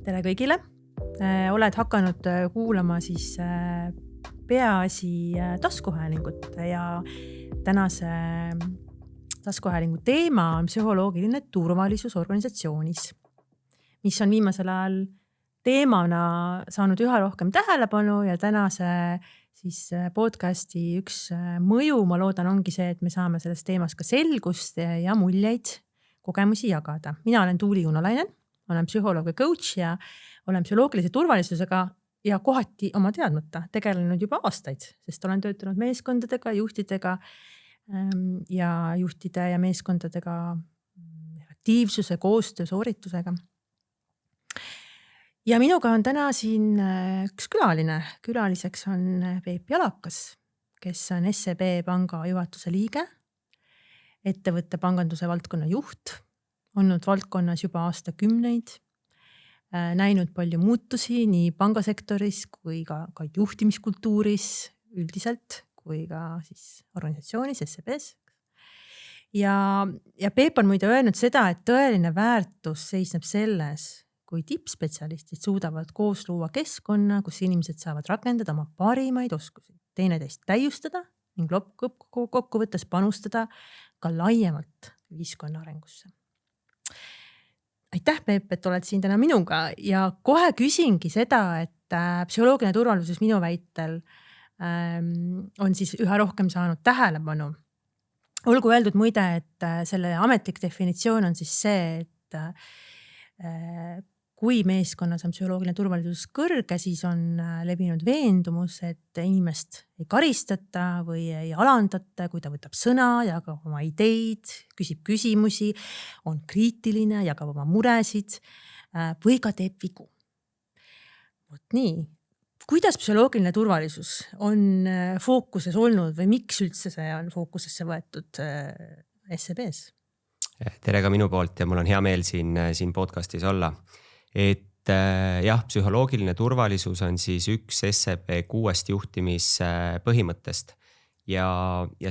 Tere kõigile! Oled hakanud kuulama siis Peaasi taskuhäälingut ja tänase taskuhäälingu teema on psühholoogiline turvalisus organisatsioonis, mis on viimasel ajal teemana saanud üha rohkem tähelepanu ja tänase siis podcasti üks mõju, ma loodan, ongi see, et me saame sellest teemast ka selgust ja muljeid, kogemusi jagada. Mina olen Tuuli Junolainen, olen psühholoog ja coach ja olen psühholoogilise turvalisusega ja kohati oma teadmata tegelenud juba aastaid, sest olen töötanud meeskondadega, juhtidega ja juhtide ja meeskondadega aktiivsuse, koostöö, sooritusega. Ja minuga on täna siin üks külaline. Külaliseks on Peep Jalakas, kes on SEB panga juhatuse liige, ettevõtte panganduse valdkonna juht, olnud valdkonnas juba aastakümneid, näinud palju muutusi nii pangasektoris kui ka juhtimiskultuuris üldiselt, kui ka siis organisatsioonis SEBs. Ja Peep on muide öelnud seda, et tõeline väärtus seisneb selles, kui tippspetsialistid suudavad koos luua keskkonna, kus inimesed saavad rakendada oma parimaid oskusi, teineteist täiustada ning kokkuvõttes panustada ka laiemalt ühiskonna arengusse. Aitäh, Peep, et oled siin täna minuga ja kohe küsingi seda, et psühholoogiline turvalisus minu väitel on siis üha rohkem saanud tähelepanu. Olgu öeldud muide, et selle ametlik definitsioon on siis see, et kui meeskonnas on psühholoogiline turvalisus kõrge, siis on levinud veendumus, et inimest ei karistata või ei alandata, kui ta võtab sõna, jagab oma ideid, küsib küsimusi, on kriitiline, jagab oma muresid või ka teeb vigu. Vot nii. Kuidas psühholoogiline turvalisus on fookuses olnud või miks üldse see on fookusesse võetud SEBs? Tere ka minu poolt ja mul on hea meel siin podcastis olla. Et jah, psühholoogiline turvalisus on siis üks SEB 6 juhtimispõhimõttest ja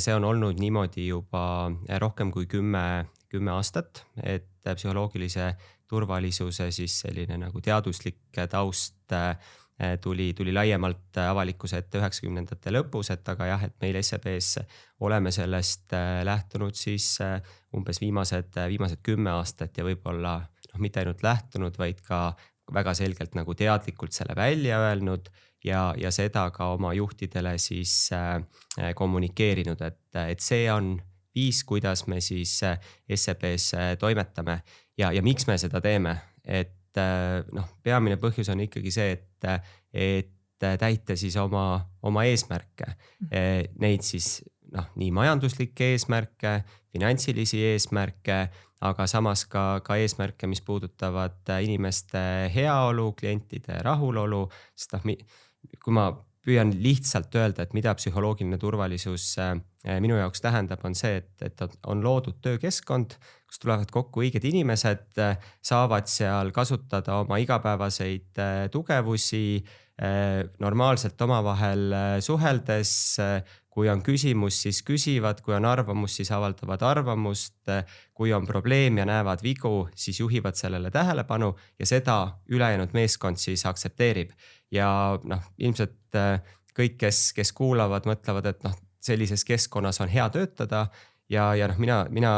see on olnud niimoodi juba rohkem kui 10 aastat, et psühholoogilise turvalisuse siis selline nagu teaduslik taust tuli laiemalt avalikkuse ette 90ndate lõpus, et aga jah, et meil SEBs oleme sellest lähtunud siis umbes viimased 10 aastat ja võib-olla mitte ainult lähtunud, vaid ka väga selgelt nagu teadlikult selle välja öelnud ja seda ka oma juhtidele siis kommunikeerinud, et see on viis, kuidas me siis SEBs toimetame ja miks me seda teeme, et peamine põhjus on ikkagi see, et täita siis oma eesmärke, neid siis nii majanduslikke eesmärke, finantsilisi eesmärke, aga samas ka eesmärke, mis puudutavad inimeste heaolu, klientide rahulolu, sest kui ma püüan lihtsalt öelda, et mida psühholoogiline turvalisus minu jaoks tähendab, on see, et on loodud töökeskkond, kus tulevad kokku õiged inimesed, saavad seal kasutada oma igapäevaseid tugevusi, normaalselt omavahel suheldes, kui on küsimus, siis küsivad, kui on arvamus, siis avaldavad arvamust, kui on probleem ja näevad vigu, siis juhivad sellele tähelepanu ja seda ülejäänud meeskond siis aktsepteerib. Ja ilmselt kõik, kes kuulavad, mõtlevad, et sellises keskkonnas on hea töötada ja mina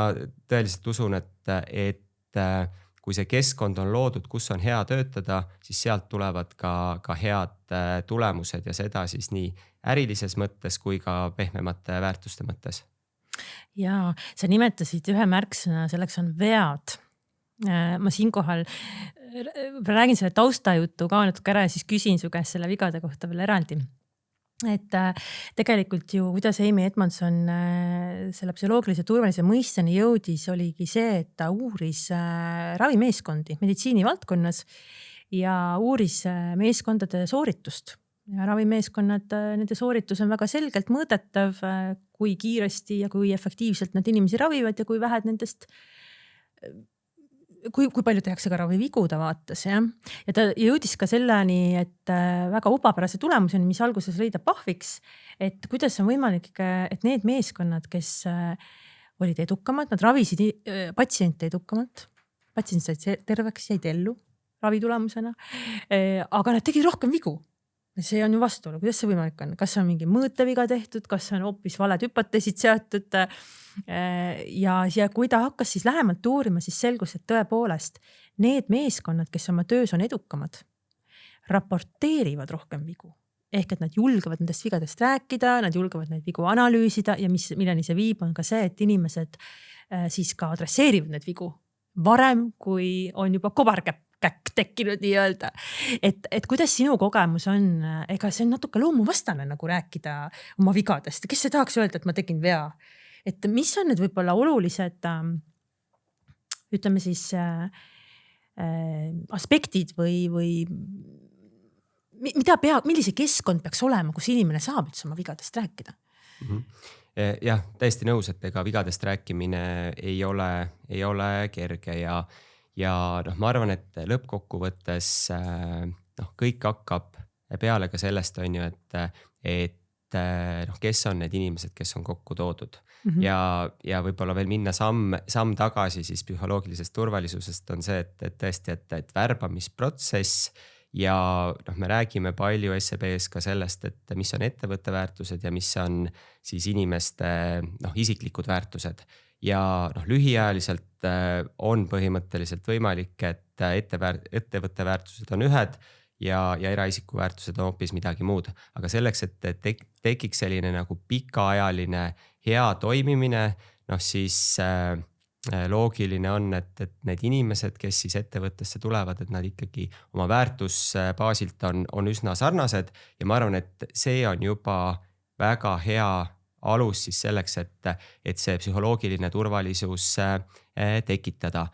tõeliselt usun, et kui see keskkond on loodud, kus on hea töötada, siis sealt tulevad ka head tulemused ja seda siis nii ärilises mõttes kui ka pehmemate väärtuste mõttes. Ja sa nimetasid ühe märksõna, selleks on vead. Ma siinkohal räägin selle taustajutu ka natuke ära ja siis küsin su käest selle vigade kohta veel eraldi. Et tegelikult ju, kuidas Amy Edmondson selle psühholoogilise turvalise mõisteni jõudis, oligi see, et ta uuris ravimeeskondi meditsiini valdkonnas ja uuris meeskondade sooritust. Ja ravimeeskonnad, nende sooritus on väga selgelt mõõdetav, kui kiiresti ja kui efektiivselt nad inimesi ravivad ja kui vähed nendest, kui palju tehakse ka ravivigu ta vaatas. Ja ta jõudis ka selleni, et väga upapärase tulemuseni, mis alguses lõi ta pahviks, et kuidas on võimalik, et need meeskonnad, kes olid edukamad, nad ravisid patsiente edukamalt, patsient said terveks, jäid ellu ravi tulemusena. Aga nad tegid rohkem vigu. See on ju vastuolu, kuidas see võimalik on, kas on mingi mõõteviga tehtud, kas on hoopis valed hüpoteesid seatud. Ja kui ta hakkas siis lähemalt uurima, siis selgus, et tõepoolest need meeskonnad, kes oma töös on edukamad, raporteerivad rohkem vigu. Ehk et nad julgevad nendest vigadest rääkida, nad julgevad neid vigu analüüsida ja milleni see viib, on ka see, et inimesed siis ka adresseerivad need vigu varem, kui on juba kobarkäkk tekkinud nii-öelda. Et kuidas sinu kogemus on, ega see on natuke loomuvastane nagu rääkida oma vigadest. Kes see tahaks öelda, et ma tegin vea? Et mis on need võib-olla olulised, ütleme siis aspektid või millise keskkond peaks olema, kus inimene saab üldse oma vigadest rääkida? Jah, täiesti nõus, et ega vigadest rääkimine ei ole kerge ja ma arvan, et lõppkokkuvõttes kõik hakkab peale ka sellest, on ju, et kes on need inimesed, kes on kokku toodud. Ja võib-olla veel minna samm tagasi siis psühholoogilisest turvalisusest on see, et tõesti, et värbamisprotsess ja me räägime palju SEB-s ka sellest, et mis on ettevõtte väärtused ja mis on siis inimeste isiklikud väärtused. Ja lühiajaliselt on põhimõtteliselt võimalik, et ettevõtte väärtused on ühed ja eraisiku väärtused on hoopis midagi muud. Aga selleks, et tekiks selline nagu pikaajaline hea toimimine, siis loogiline on, et need inimesed, kes siis ettevõttesse tulevad, et nad ikkagi oma väärtusbaasilt on üsna sarnased ja ma arvan, et see on juba väga hea alus siis selleks, et see psühholoogiline turvalisus tekitada.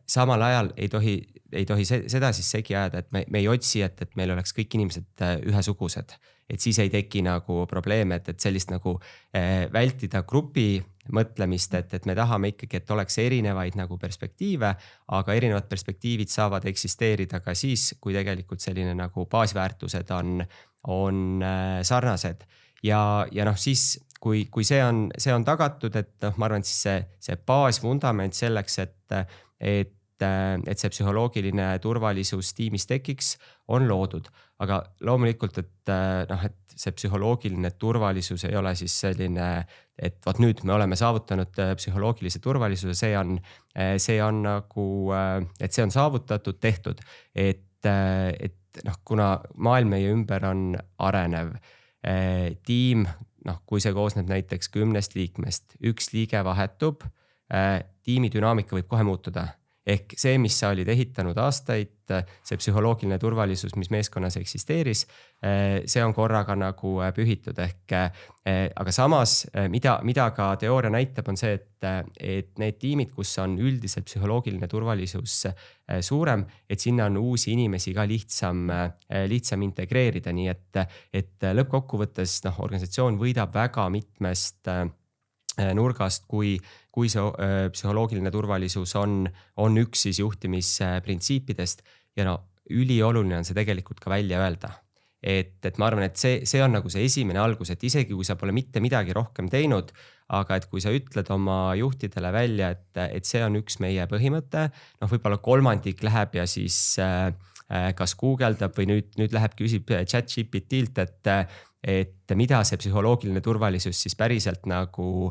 Samal ajal ei tohi seda siis segi ajada, et me ei otsi, et meil oleks kõik inimesed ühesugused. Et siis ei teki nagu probleeme, et sellist nagu vältida grupi mõtlemist, et me tahame ikkagi, et oleks erinevaid nagu perspektiive, aga erinevad perspektiivid saavad eksisteerida ka siis, kui tegelikult selline nagu baasväärtused on sarnased. Ja siis, kui see on tagatud, et ma arvan, et siis see baasvundament selleks, et see psühholoogiline turvalisus tiimis tekiks, on loodud. Aga loomulikult, et see psühholoogiline turvalisus ei ole siis selline, et vaat nüüd me oleme saavutanud psühholoogilise turvalisuse, see on nagu, et see on saavutatud, tehtud. Et kuna maailm meie ümber on arenev, tiim, kui see koosneb näiteks 10 liikmest, üks liige vahetub, tiimi dünaamika võib kohe muutuda. Ehk see, mis sa olid ehitanud aastaid, see psühholoogiline turvalisus, mis meeskonnas eksisteeris, see on korraga nagu pühitud. Aga samas, mida ka teooria näitab, on see, et need tiimid, kus on üldiselt psühholoogiline turvalisus suurem, et sinna on uusi inimesi ka lihtsam integreerida. Nii et lõppkokkuvõttes organisatsioon võidab väga mitmest nurgast, kui see psühholoogiline turvalisus on üks siis juhtimisprintsiipidest ja ülioluline on see tegelikult ka välja öelda. Et ma arvan, et see on nagu see esimene algus, et isegi kui sa pole mitte midagi rohkem teinud, aga et kui sa ütled oma juhtidele välja, et see on üks meie põhimõte, võib-olla 3 läheb ja siis kas guugeldab või nüüd läheb küsib ChatGPT-lt, et mida see psühholoogiline turvalisus siis päriselt nagu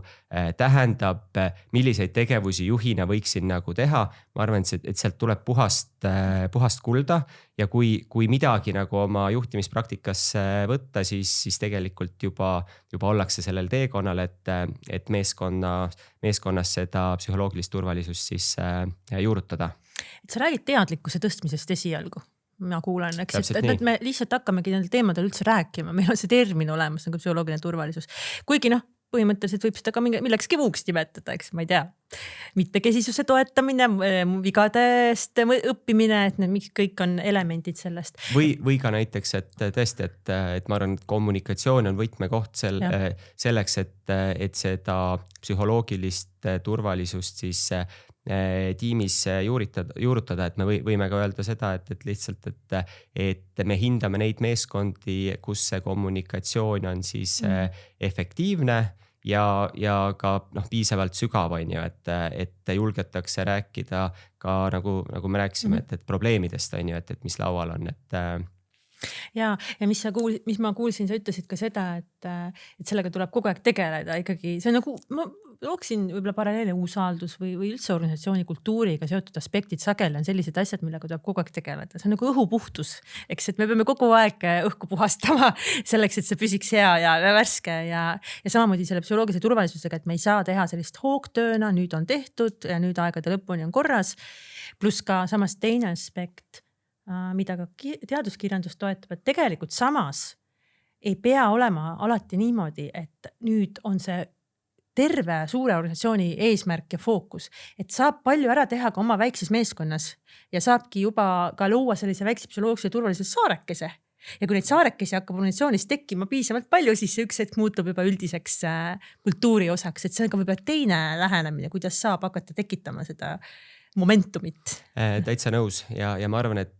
tähendab, milliseid tegevusi juhina võiksin nagu teha. Ma arvan, et sealt tuleb puhast kulda ja kui midagi nagu oma juhtimispraktikas võtta, siis tegelikult juba ollakse sellel teekonnal, et meeskonnas seda psühholoogilist turvalisust siis juurutada. Et sa räägid teadlikkuse tõstmisest esialgu. Ma kuulan, eks, et me lihtsalt hakkamegi nendel teemadel üldse rääkima. Meil on see termin olemas nagu psühholoogiline turvalisus. Kuigi põhimõtteliselt võib seda ka millekski muuks nimetada, eks, ma ei tea. Mitmekesisuse toetamine, vigadest õppimine, et need kõik on elemendid sellest. Või ka näiteks, et tõesti, et ma arvan, et kommunikatsioon on võtmekoht selleks, et seda psühholoogilist turvalisust siis tiimis juurutada, et me võime ka öelda seda, et lihtsalt, et me hindame neid meeskondi, kus see kommunikatsioon on siis efektiivne ja ka piisavalt sügav, on ju, et julgetakse rääkida ka nagu me rääkisime, et probleemidest, on ju, et mis laual on, ja mis ma kuulsin, sa ütlesid ka seda, et sellega tuleb kogu aeg tegeleda ikkagi, see on nagu, ma looksin võib-olla paralleele usaldus või üldse organisatsiooni kultuuriga seotud aspektid sageli on sellised asjad, millega tuleb kogu aeg tegeleda. See on nagu õhupuhtus, eks, et me peame kogu aeg õhku puhastama selleks, et see püsiks hea ja värske ja samamoodi selle psühholoogilise turvalisusega, et me ei saa teha sellist hoogtööna, nüüd on tehtud ja nüüd aegade lõpuni on korras. Pluss ka samas teine aspekt, mida ka teaduskirjandus toetab, et tegelikult samas ei pea olema alati niimoodi, et nüüd on see terve suure organisatsiooni eesmärk ja fookus, et saab palju ära teha ka oma väikses meeskonnas ja saabki juba ka luua sellise väikse psühholoogilise turvalisuse saarekese. Ja kui neid saarekesi hakkab organisatsioonis tekkima piisavalt palju, siis see üks hetk muutub juba üldiseks kultuuri osaks, et see on ka võib-olla teine lähenemine, kuidas saab hakata tekitama seda momentumit. Täitsa nõus ja ma arvan, et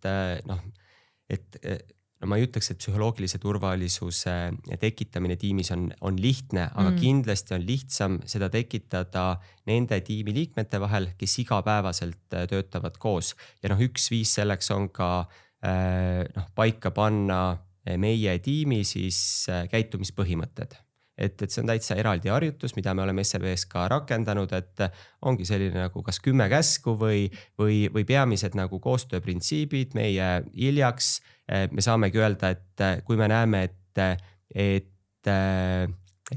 ma ei ütleks, et psühholoogilise turvalisuse tekitamine tiimis on lihtne, aga kindlasti on lihtsam seda tekitada nende tiimiliikmete vahel, kes igapäevaselt töötavad koos. Ja üks viis selleks on ka paika panna meie tiimi siis käitumispõhimõtted. Et see on täitsa eraldi harjutus, mida me oleme SEB-s ka rakendanud, et ongi selline nagu kas 10 käsku või peamised nagu koostööprintsiibid meie hiljaks. Me saamegi öelda, et kui me näeme, et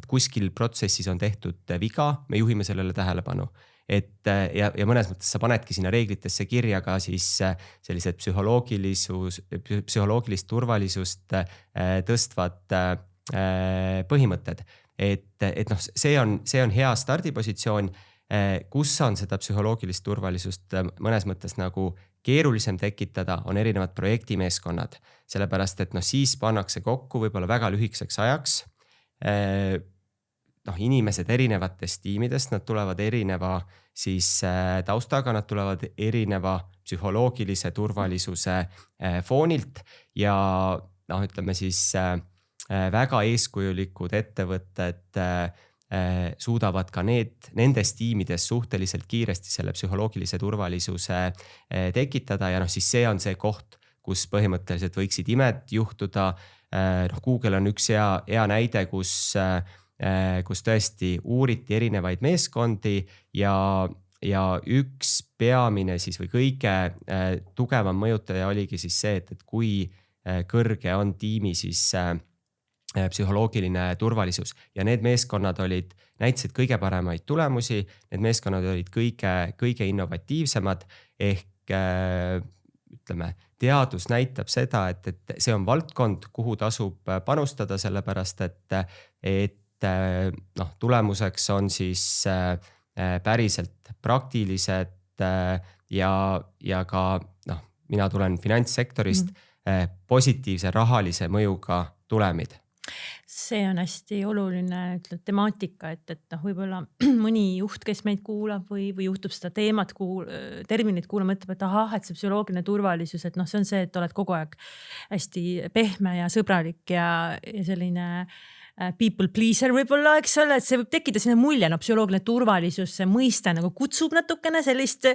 kuskil protsessis on tehtud viga, me juhime sellele tähelepanu. Ja mõnes mõttes sa panedki sinna reeglitesse kirja ka siis sellised psühholoogilist turvalisust tõstvad põhimõtted, et see on hea stardipositsioon, kus on seda psühholoogilist turvalisust mõnes mõttes nagu keerulisem tekitada, on erinevad projektimeeskonnad, sellepärast et siis pannakse kokku võib-olla väga lühikeseks ajaks inimesed erinevatest tiimidest, nad tulevad erineva siis taustaga, nad tulevad erineva psühholoogilise turvalisuse foonilt ja ütleme siis väga eeskujulikud ettevõtted suudavad ka nendes tiimides suhteliselt kiiresti selle psühholoogilise turvalisuse tekitada ja siis see on see koht, kus põhimõtteliselt võiksid imed juhtuda. Google on üks hea näide, kus tõesti uuriti erinevaid meeskondi ja üks peamine siis või kõige tugevam mõjutaja oligi siis see, et kui kõrge on tiimi siis psühholoogiline turvalisus ja need meeskonnad näitasid kõige paremaid tulemusi, need meeskonnad olid kõige innovatiivsemad ehk ütleme, teadus näitab seda, et see on valdkond, kuhu tasub panustada, sellepärast et tulemuseks on siis päriselt praktilised ja ka mina tulen finantssektorist, positiivse rahalise mõjuga tulemid. See on hästi oluline temaatika, et võib-olla mõni juht, kes meid kuulab või juhtub seda terminit kuulama, mõtleb, et et see psühholoogiline turvalisus, et see on see, et oled kogu aeg hästi pehme ja sõbralik ja selline people pleaser võib-olla, eks ole, et see võib tekkida sinna mulje, psühholoogiline turvalisus, see mõiste nagu kutsub natukene sellist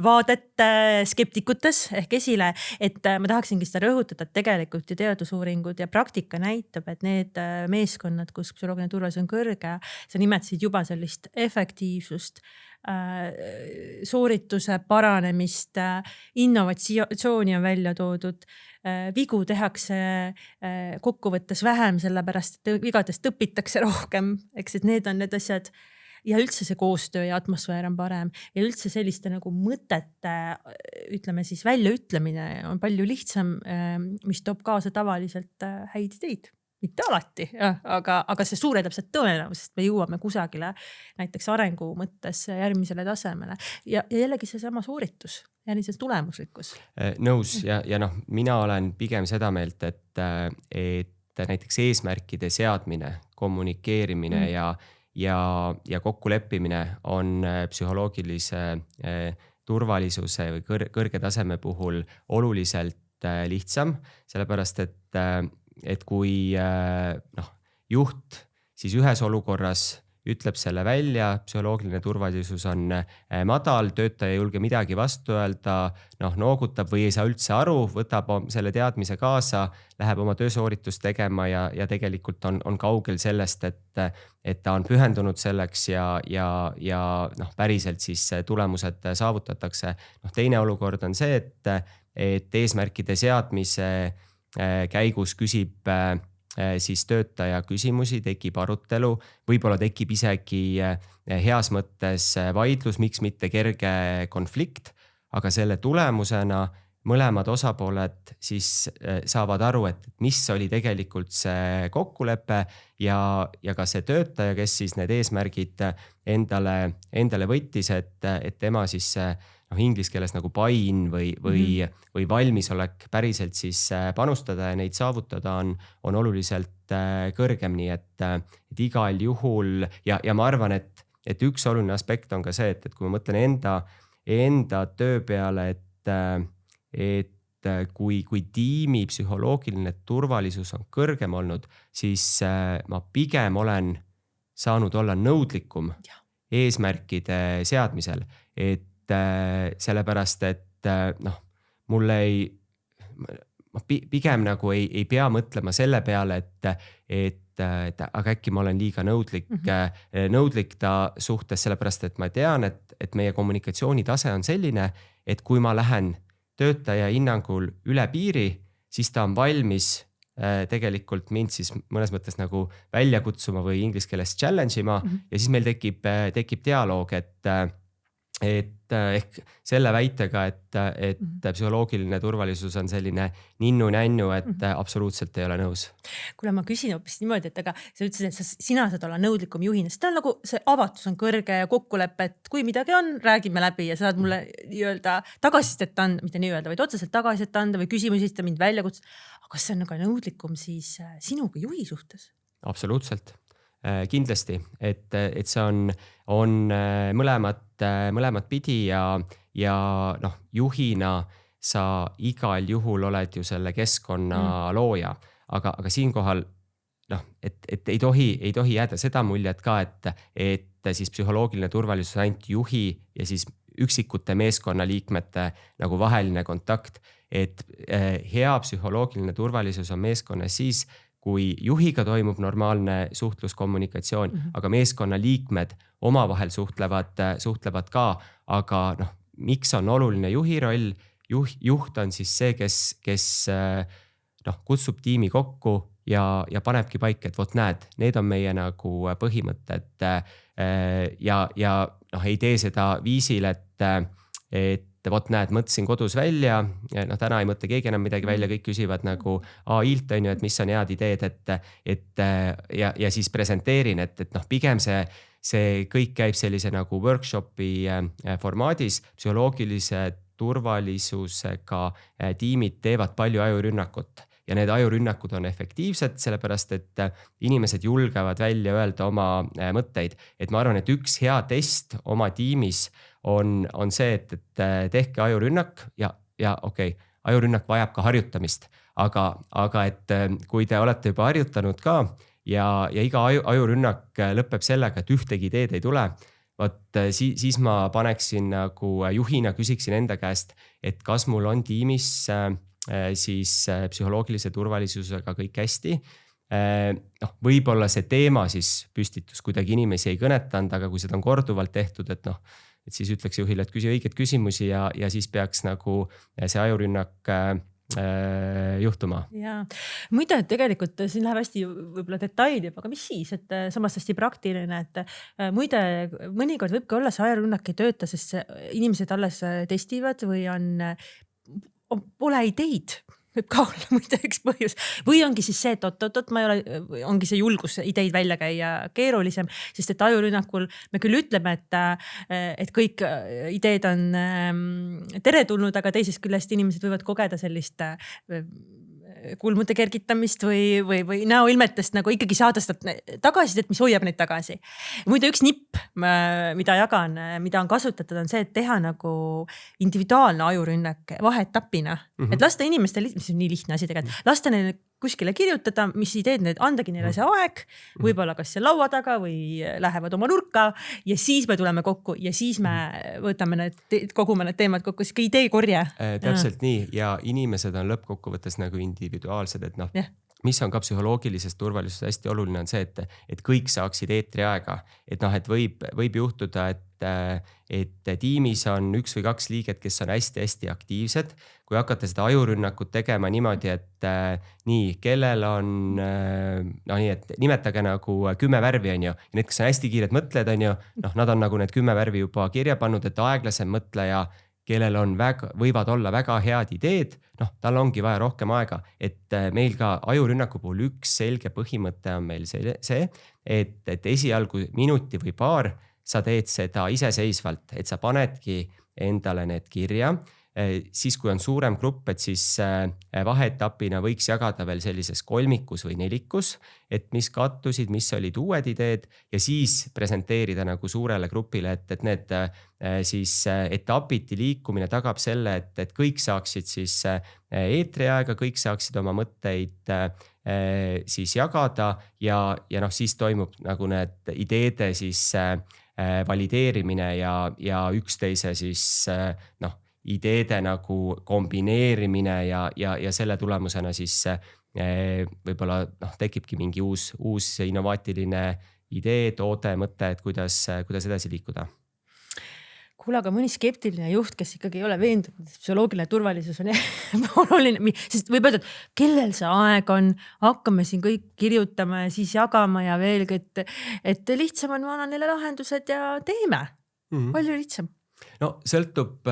vaadet skeptikutes ehk esile, et ma tahaksingi seda rõhutada, et tegelikult ju teadusuuringud ja praktika näitab, et need meeskonnad, kus psühholoogiline turvalisus on kõrge, sa nimetasid juba sellist efektiivsust, soorituse paranemist, innovatsiooni on välja toodud, vigu tehakse kokkuvõttes vähem, sellepärast et vigadest õpitakse rohkem, eks, et need on need asjad ja üldse see koostöö ja atmosfäär on parem ja üldse selliste nagu mõtete, ütleme siis väljaütlemine on palju lihtsam, mis toob kaasa tavaliselt häid ideid. Mitte alati, aga see suurendab see tõenäosus, sest me jõuame kusagile näiteks arengu mõttes järgmisele tasemele ja jällegi see sama sooritus, järgmine tulemuslikkus. Nõus ja mina olen pigem seda meelt, et näiteks eesmärkide seadmine, kommunikeerimine ja kokkuleppimine on psühholoogilise turvalisuse või kõrge taseme puhul oluliselt lihtsam, sellepärast et kui juht siis ühes olukorras ütleb selle välja, psühholoogiline turvalisus on madal, töötaja ei julge midagi vastu öelda, noogutab või ei saa üldse aru, võtab selle teadmise kaasa, läheb oma töösooritust tegema ja tegelikult on kaugel sellest, et ta on pühendunud selleks ja päriselt siis tulemused saavutatakse. Teine olukord on see, et eesmärkide seadmise käigus küsib siis töötaja küsimusi, tekib arutelu, võib-olla tekib isegi heas mõttes vaidlus, miks mitte kerge konflikt, aga selle tulemusena mõlemad osapooled siis saavad aru, et mis oli tegelikult see kokkulepe ja ka see töötaja, kes siis need eesmärgid endale võttis, et tema siis inglise keeles nagu buy-in või valmisolek päriselt siis panustada ja neid saavutada on oluliselt kõrgem, nii et igal juhul ja ma arvan, et üks oluline aspekt on ka see, et kui ma mõtlen enda töö peale, et kui tiimi psühholoogiline turvalisus on kõrgem olnud, siis ma pigem olen saanud olla nõudlikum eesmärkide seadmisel, et sellepärast, et mulle ma pigem nagu ei pea mõtlema selle peale, et aga äkki ma olen liiga nõudlik ta suhtes, sellepärast, et ma tean, et meie kommunikatsioonitase on selline, et kui ma lähen töötaja hinnangul üle piiri, siis ta on valmis tegelikult mind siis mõnes mõttes nagu välja kutsuma või inglise keeles challenge ima ja siis meil tekib dialoog, et ehk selle väitega, et psühholoogiline turvalisus on selline ninnu-nännu, et absoluutselt ei ole nõus. Kuule, ma küsin hoopis niimoodi, et aga sa ütlesid, et sina saad olla nõudlikum juhina, sest ta on nagu see avatus on kõrge ja kokkulepe, et kui midagi on, räägime läbi ja saad mulle nii-öelda tagasisidet anda, mitte nii-öelda, vaid otseselt tagasisidet anda või küsimusi, ta mind välja kutsuda. Aga kas see on nagu nõudlikum siis sinuga juhi suhtes? Absoluutselt. Kindlasti, et see on mõlemat pidi ja juhina sa igal juhul oled ju selle keskkonna looja, aga siinkohal et ei tohi jääda seda muljet ka, et siis psühholoogiline turvalisus ainult juhi ja siis üksikute meeskonnaliikmete nagu vaheline kontakt, et hea psühholoogiline turvalisus on meeskonnas siis, kui juhiga toimub normaalne suhtluskommunikatsioon, aga meeskonna liikmed omavahel suhtlevad ka, aga miks on oluline juhi roll? Juht on siis see, kes kutsub tiimi kokku ja panebki paika, et vot näed, need on meie nagu põhimõtted ja ei tee seda viisil, et vot näed, mõtlesin kodus välja, täna ei mõtle keegi enam midagi välja, kõik küsivad nagu AI-lt on ju, et mis on head ideed, ja siis presenteerin, et pigem see kõik käib sellise nagu workshopi formaadis, psühholoogilise turvalisusega tiimid teevad palju ajurünnakut ja need ajurünnakud on efektiivsed, sellepärast et inimesed julgevad välja öelda oma mõtteid, et ma arvan, et üks hea test oma tiimis on see, et tehke ajurünnak ja okei, ajurünnak vajab ka harjutamist, aga et kui te olete juba harjutanud ka ja iga ajurünnak lõpeb sellega, et ühtegi ideed ei tule, vot siis ma paneksin nagu juhina, küsiksin enda käest, et kas mul on tiimis siis psühholoogilise turvalisusega kõik hästi. Võib-olla see teema siis püstitus kuidagi inimesi ei kõnetanud, aga kui seda on korduvalt tehtud, et siis ütleks juhile, et küsi õigeid küsimusi ja siis peaks nagu see ajurünnak juhtuma. Ja muide, tegelikult siin läheb hästi võib-olla detaili, aga mis siis, et samas hästi praktiline, et muide mõnikord võibki olla see ajurünnak ei tööta, sest inimesed alles testivad või pole ideid. Võib ka olla muide üks põhjus. Või ongi siis see, et ma ei ole, ongi see julgus ideid välja käia keerulisem, sest et ajurünnakul me küll ütleme, et kõik ideed on teretulnud, aga teisest küljest inimesed võivad kogeda sellist kulmute kergitamist või näoilmetest nagu ikkagi saada seda tagasisidet, mis hoiab neid tagasi. Muide üks nipp, mida jagan, mida on kasutatud, on see, et teha nagu individuaalne ajurünnak vaheetapina. et lasta inimestel, mis on nii lihtne asi tegelikult, lasta neile kuskile kirjutada, mis ideed need, andagi neile see aeg, võib-olla kas see laua taga või lähevad oma nurka ja siis me tuleme kokku ja siis me võtame kogume need teemad kokku, siuke ideekorje. Täpselt nii ja inimesed on lõppkokkuvõttes nagu individuaalsed, et noh, mis on ka psühholoogilises turvalisuses hästi oluline on see, et kõik saaksid eetriaega, et noh, et võib juhtuda, et tiimis on 1 või 2 liiget, kes on hästi-hästi aktiivsed. Kui hakata seda ajurünnakut tegema niimoodi, et nii, kellel on, no nii, et nimetage nagu 10 värvi on ju, ja need, kes on hästi kiired mõtlejad on ju, noh, nad on nagu need 10 värvi juba kirja pannud, et aeglasem mõtleja, kellel on võivad olla väga head ideed, noh, tal ongi vaja rohkem aega, et meil ka ajurünnaku puhul üks selge põhimõte on meil see, et esialgu minuti või paar sa teed seda iseseisvalt, et sa panedki endale need kirja. Siis kui on suurem grupp, et siis vaheetapina võiks jagada veel sellises kolmikus või nelikus, et mis kattusid, mis olid uued ideed ja siis presenteerida nagu suurele grupile, et need siis etapiti liikumine tagab selle, et kõik saaksid siis eetriaega, kõik saaksid oma mõtteid siis jagada ja noh, siis toimub nagu need ideede siis valideerimine ja üksteise siis noh, ideede nagu kombineerimine ja selle tulemusena siis võib-olla noh, tekibki mingi uus innovaatiline idee, toode, mõte, et kuidas edasi liikuda. Kuule, aga mõni skeptiline juht, kes ikkagi ei ole veendunud, et psühholoogiline turvalisus on oluline, sest võib öelda, et kellel see aeg on, hakkame siin kõik kirjutama ja siis jagama ja veelgi, et lihtsam on, ma annan neile lahendused ja teeme. Palju lihtsam. No sõltub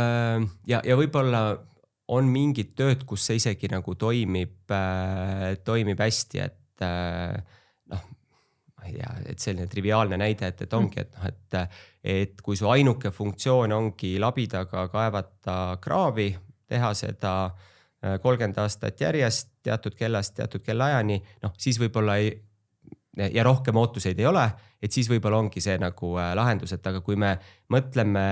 ja võib-olla on mingid tööd, kus see isegi nagu toimib hästi, et noh, ma ei tea, et selline triviaalne näide, et ongi, et kui su ainuke funktsioon ongi labidaga kaevata kraavi, teha seda 30 aastat järjest, teatud kellast, teatud kellaajani, noh, siis võib-olla ja rohkem ootuseid ei ole, et siis võib-olla ongi see nagu lahendus, et aga kui me mõtleme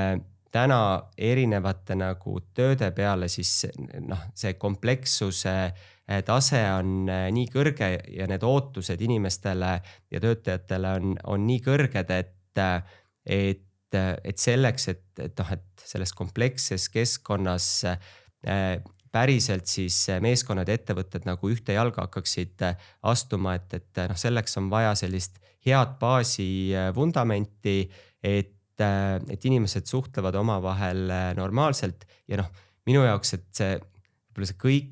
täna erinevate nagu tööde peale, siis noh, see komplekssuse tase on nii kõrge ja need ootused inimestele ja töötajatele on nii kõrged, et selleks, et selles kompleksses keskkonnas päriselt siis meeskonnad ja ettevõtted nagu ühte jalga hakkaksid astuma, et noh, selleks on vaja sellist head baasi vundamenti, et inimesed suhtlevad omavahel normaalselt ja noh, minu jaoks, et see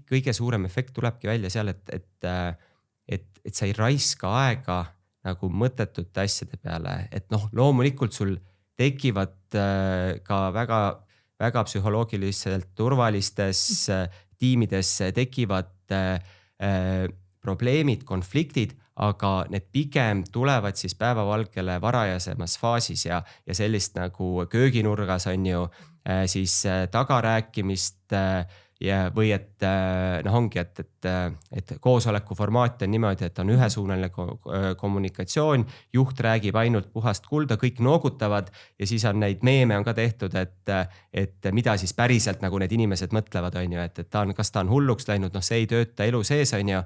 kõige suurem efekt tulebki välja seal, et sa ei raiska aega nagu mõttetute asjade peale, et noh, loomulikult sul tekivad ka väga psühholoogiliselt turvalistes tiimides tekivad probleemid, konfliktid, aga need pigem tulevad siis päevavalgele varajasemas faasis ja sellist nagu kööginurgas on ju siis tagarääkimist või et noh, ongi, et koosoleku formaat on niimoodi, et on ühesuunaline kommunikatsioon, juht räägib ainult puhast kulda, kõik noogutavad ja siis on neid meeme on ka tehtud, et mida siis päriselt nagu need inimesed mõtlevad, on ju, et kas ta on hulluks läinud, noh, see ei tööta elu sees, on ju.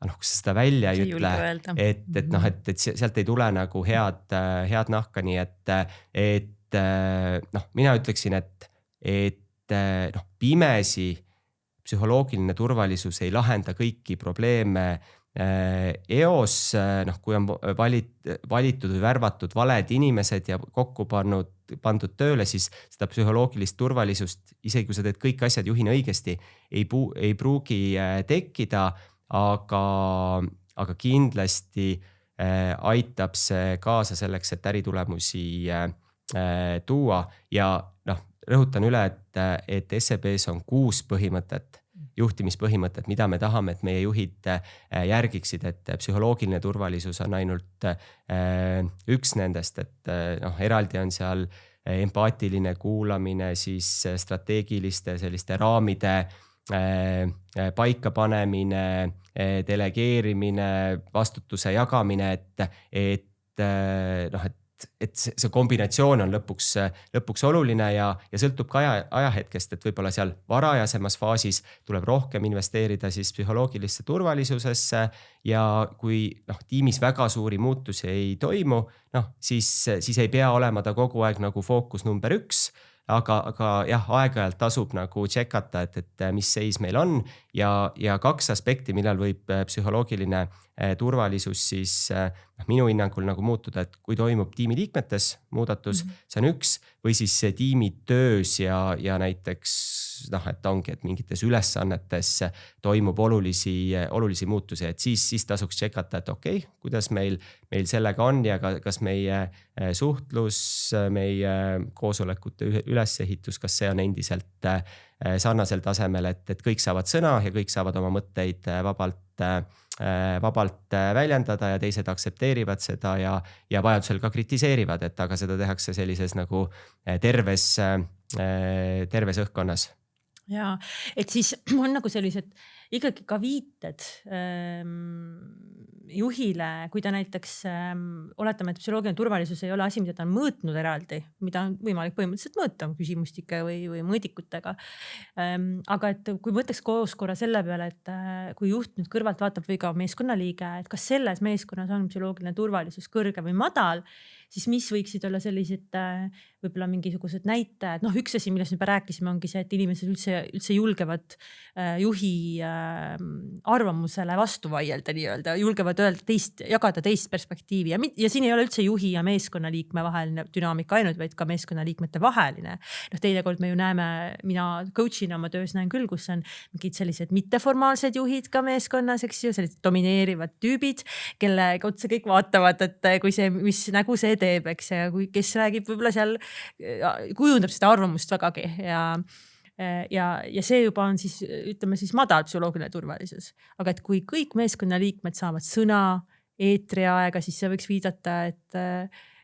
Noh, kui sa seda välja ei ütle, et noh, et sealt ei tule nagu head nahka, nii et noh, mina ütleksin, et noh, pimesi psühholoogiline turvalisus ei lahenda kõiki probleeme eos, noh, kui on valitud või värvatud valed inimesed ja kokku pandud tööle, siis seda psühholoogilist turvalisust, isegi kui sa teed kõik asjad juhina õigesti, ei pruugi tekkida, aga kindlasti aitab see kaasa selleks, et äritulemusi tuua ja noh, rõhutan üle, et SEB-s on 6 põhimõtet, juhtimispõhimõtet, mida me tahame, et meie juhid järgiksid, et psühholoogiline turvalisus on ainult üks nendest, et noh, eraldi on seal empaatiline kuulamine, siis strateegiliste selliste raamide paikapanemine, delegeerimine, vastutuse jagamine, et noh, et et see kombinatsioon on lõpuks oluline ja sõltub ka ajahetkest, et võib-olla seal varajasemas faasis tuleb rohkem investeerida siis psühholoogilisse turvalisusesse ja kui tiimis väga suuri muutusi ei toimu, siis ei pea olema ta kogu aeg nagu fookus number 1. Aga jah, aeg-ajalt tasub nagu tšekata, et mis seis meil on ja 2 aspekti, millal võib psühholoogiline turvalisus siis minu hinnangul nagu muutuda, et kui toimub tiimiliikmetes muudatus, see on 1 või siis tiimi töös ja näiteks et ongi, et mingites ülesannetes toimub olulisi muutusi, et siis tasuks tšekata, et okei, kuidas meil sellega on ja kas meie suhtlus, meie koosolekute ülesehitus, kas see on endiselt sarnasel tasemel, et kõik saavad sõna ja kõik saavad oma mõtteid vabalt väljendada ja teised aktsepteerivad seda ja vajadusel ka kritiseerivad, et aga seda tehakse sellises nagu terves õhkkonnas. Ja, et siis on nagu sellised ikkagi ka viited juhile, kui ta näiteks oletame, et psühholoogiline turvalisus ei ole asi, mida ta on mõõtnud eraldi, mida on võimalik põhimõtteliselt mõõta küsimustike või mõõdikutega. Aga et kui mõtleks koos korra selle peale, et kui juht nüüd kõrvalt vaatab või ka meeskonnaliige, et kas selles meeskonnas on psühholoogiline turvalisus kõrge või madal, siis mis võiksid olla sellised võib-olla mingisugused näitajad. Üks asi, millest me rääkisime, ongi see, et inimesed üldse julgevad juhi arvamusele vastu vaielda nii-öelda, julgevad öelda jagada teist perspektiivi ja siin ei ole üldse juhi ja meeskonnaliikme vaheline dünaamika ainult, vaid ka meeskonnaliikmete vaheline. Teinekord me ju näeme, mina coach'ina oma töös näen küll, kus on mingid sellised mitteformaalsed juhid ka meeskonnas, eks ju, sellised domineerivad tüübid, kelle otsa kõik vaatavad, et kui see, mis nägu see teeb, eks, ja kes räägib võib-olla seal, kujundab seda arvamust vägagi ja see juba on siis, ütleme siis madal psühholoogiline turvalisus. Aga et kui kõik meeskonnaliikmed saavad sõna, eetriaega, siis see võiks viidata, et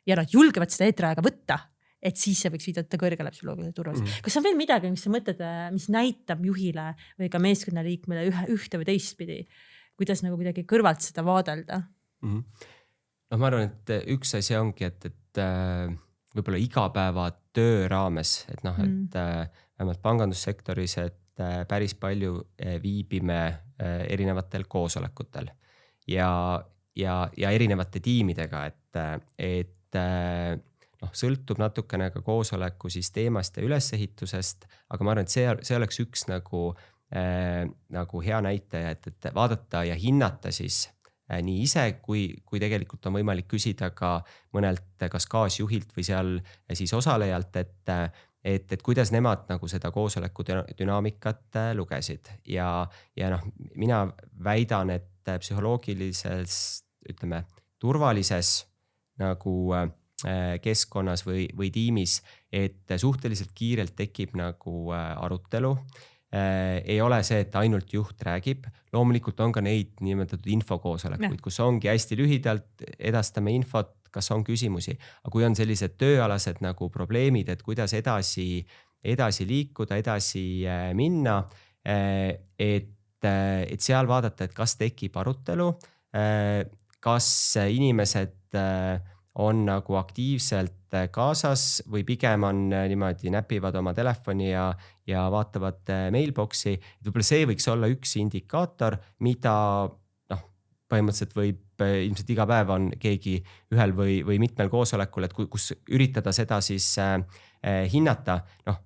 ja nad julgevad seda eetriaega võtta, et siis see võiks viidata kõrgele psühholoogiline turvalisus. Kas on veel midagi, mis sa mõtled, mis näitab juhile või ka meeskonnaliikmele ühte või teistpidi, kuidas nagu midagi kõrvalt seda vaadelda? Ma arvan, et üks asi ongi, et võib-olla igapäeva töö raames, et vähemalt pangandussektoris, et päris palju viibime erinevatel koosolekutel ja erinevate tiimidega, et sõltub natukene ka koosoleku siis teemast ja ülesehitusest, aga ma arvan, et see oleks üks nagu hea näitaja, et vaadata ja hinnata siis nii ise, kui tegelikult on võimalik küsida ka mõnelt kas kaasjuhilt või seal siis osalejalt, et kuidas nemad nagu seda koosoleku dünaamikat lugesid ja mina väidan, et psühholoogilises, ütleme, turvalises nagu keskkonnas või tiimis, et suhteliselt kiirelt tekib nagu arutelu. Ei ole see, et ainult juht räägib. Loomulikult on ka neid nimetatud infokoosolekuid, kus ongi hästi lühidalt edastame infot, kas on küsimusi. Aga kui on sellised tööalased nagu probleemid, et kuidas edasi liikuda, edasi minna, et seal vaadata, et kas tekib arutelu, kas inimesed on nagu aktiivselt kaasas või pigem on niimoodi näpivad oma telefoni ja vaatavad mailboxi. Võib-olla see võiks olla üks indikaator, mida põhimõtteliselt võib ilmselt iga päev on keegi ühel või mitmel koosolekul, et kus üritada seda siis hinnata.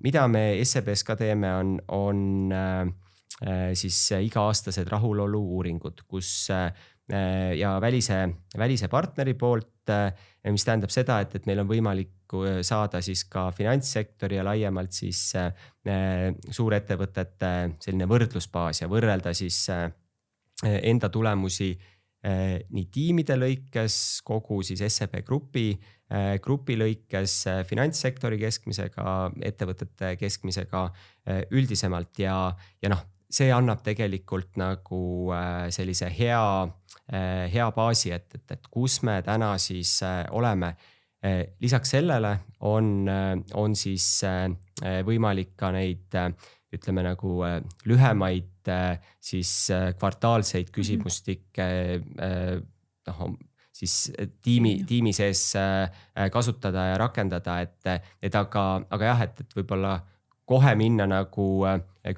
Mida me SEBs ka teeme, on siis iga-aastased rahulolu uuringud, kus ja välise partneri poolt, mis tähendab seda, et meil on võimalik saada siis ka finantssektori ja laiemalt siis suurettevõtete selline võrdlusbaas ja võrrelda siis enda tulemusi nii tiimide lõikes, kogu siis SEB grupi lõikes, finantssektori keskmisega, ettevõtete keskmisega üldisemalt ja see annab tegelikult nagu sellise hea baasi, et kus me täna siis oleme. Lisaks sellele on siis võimalik ka neid, ütleme nagu lühemaid siis kvartaalseid küsimustikke siis tiimi sees kasutada ja rakendada, et aga jah, et võib-olla kohe minna nagu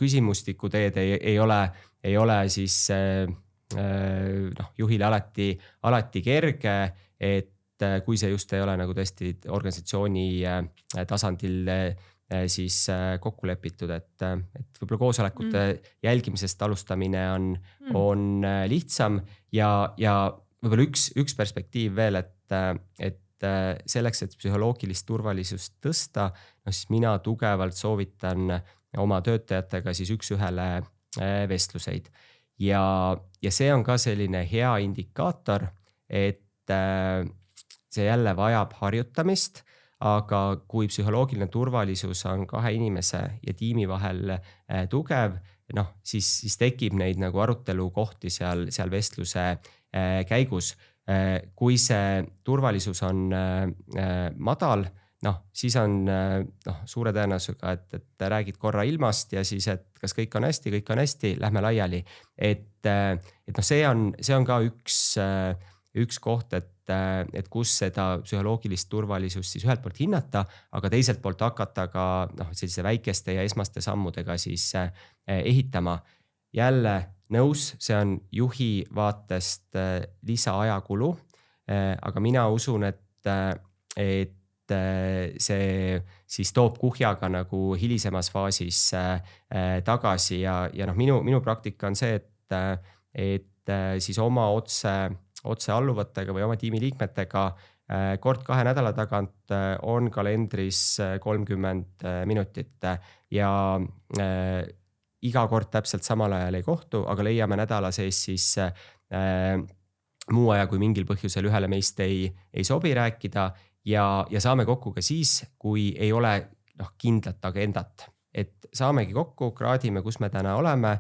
küsimustiku teed ei ole siis juhile alati kerge, et kui see just ei ole nagu tõesti organisatsiooni tasandil siis kokku lepitud, et võib-olla koosolekute jälgimisest alustamine on lihtsam ja võib-olla üks perspektiiv veel, et selleks, et psühholoogilist turvalisust tõsta, siis mina tugevalt soovitan oma töötajatega siis üks-ühele vestluseid. Ja see on ka selline hea indikaator, et see jälle vajab harjutamist, aga kui psühholoogiline turvalisus on kahe inimese ja tiimi vahel tugev, siis tekib neid nagu arutelukohti seal vestluse käigus. Kui see turvalisus on madal, siis on suure tõenäosusega, et räägid korra ilmast ja siis, et kas kõik on hästi, lähme laiali. Et see on ka üks koht, et kus seda psühholoogilist turvalisust siis ühelt poolt hinnata, aga teiselt poolt hakata ka sellise väikeste ja esmaste sammudega siis ehitama. Jälle nõus, see on juhi vaatest lisaajakulu, aga mina usun, et see siis toob kuhjaga nagu hilisemas faasis tagasi ja minu praktika on see, et siis oma otse alluvatega või oma tiimi liikmetega kord 2 nädala tagant on kalendris 30 minutit ja iga kord täpselt samal ajal ei kohtu, aga leiame nädala sees siis muu aja, kui mingil põhjusel ühele meist ei sobi rääkida ja saame kokku ka siis, kui ei ole kindlat agendat. Et saamegi kokku, kraadime, kus me täna oleme,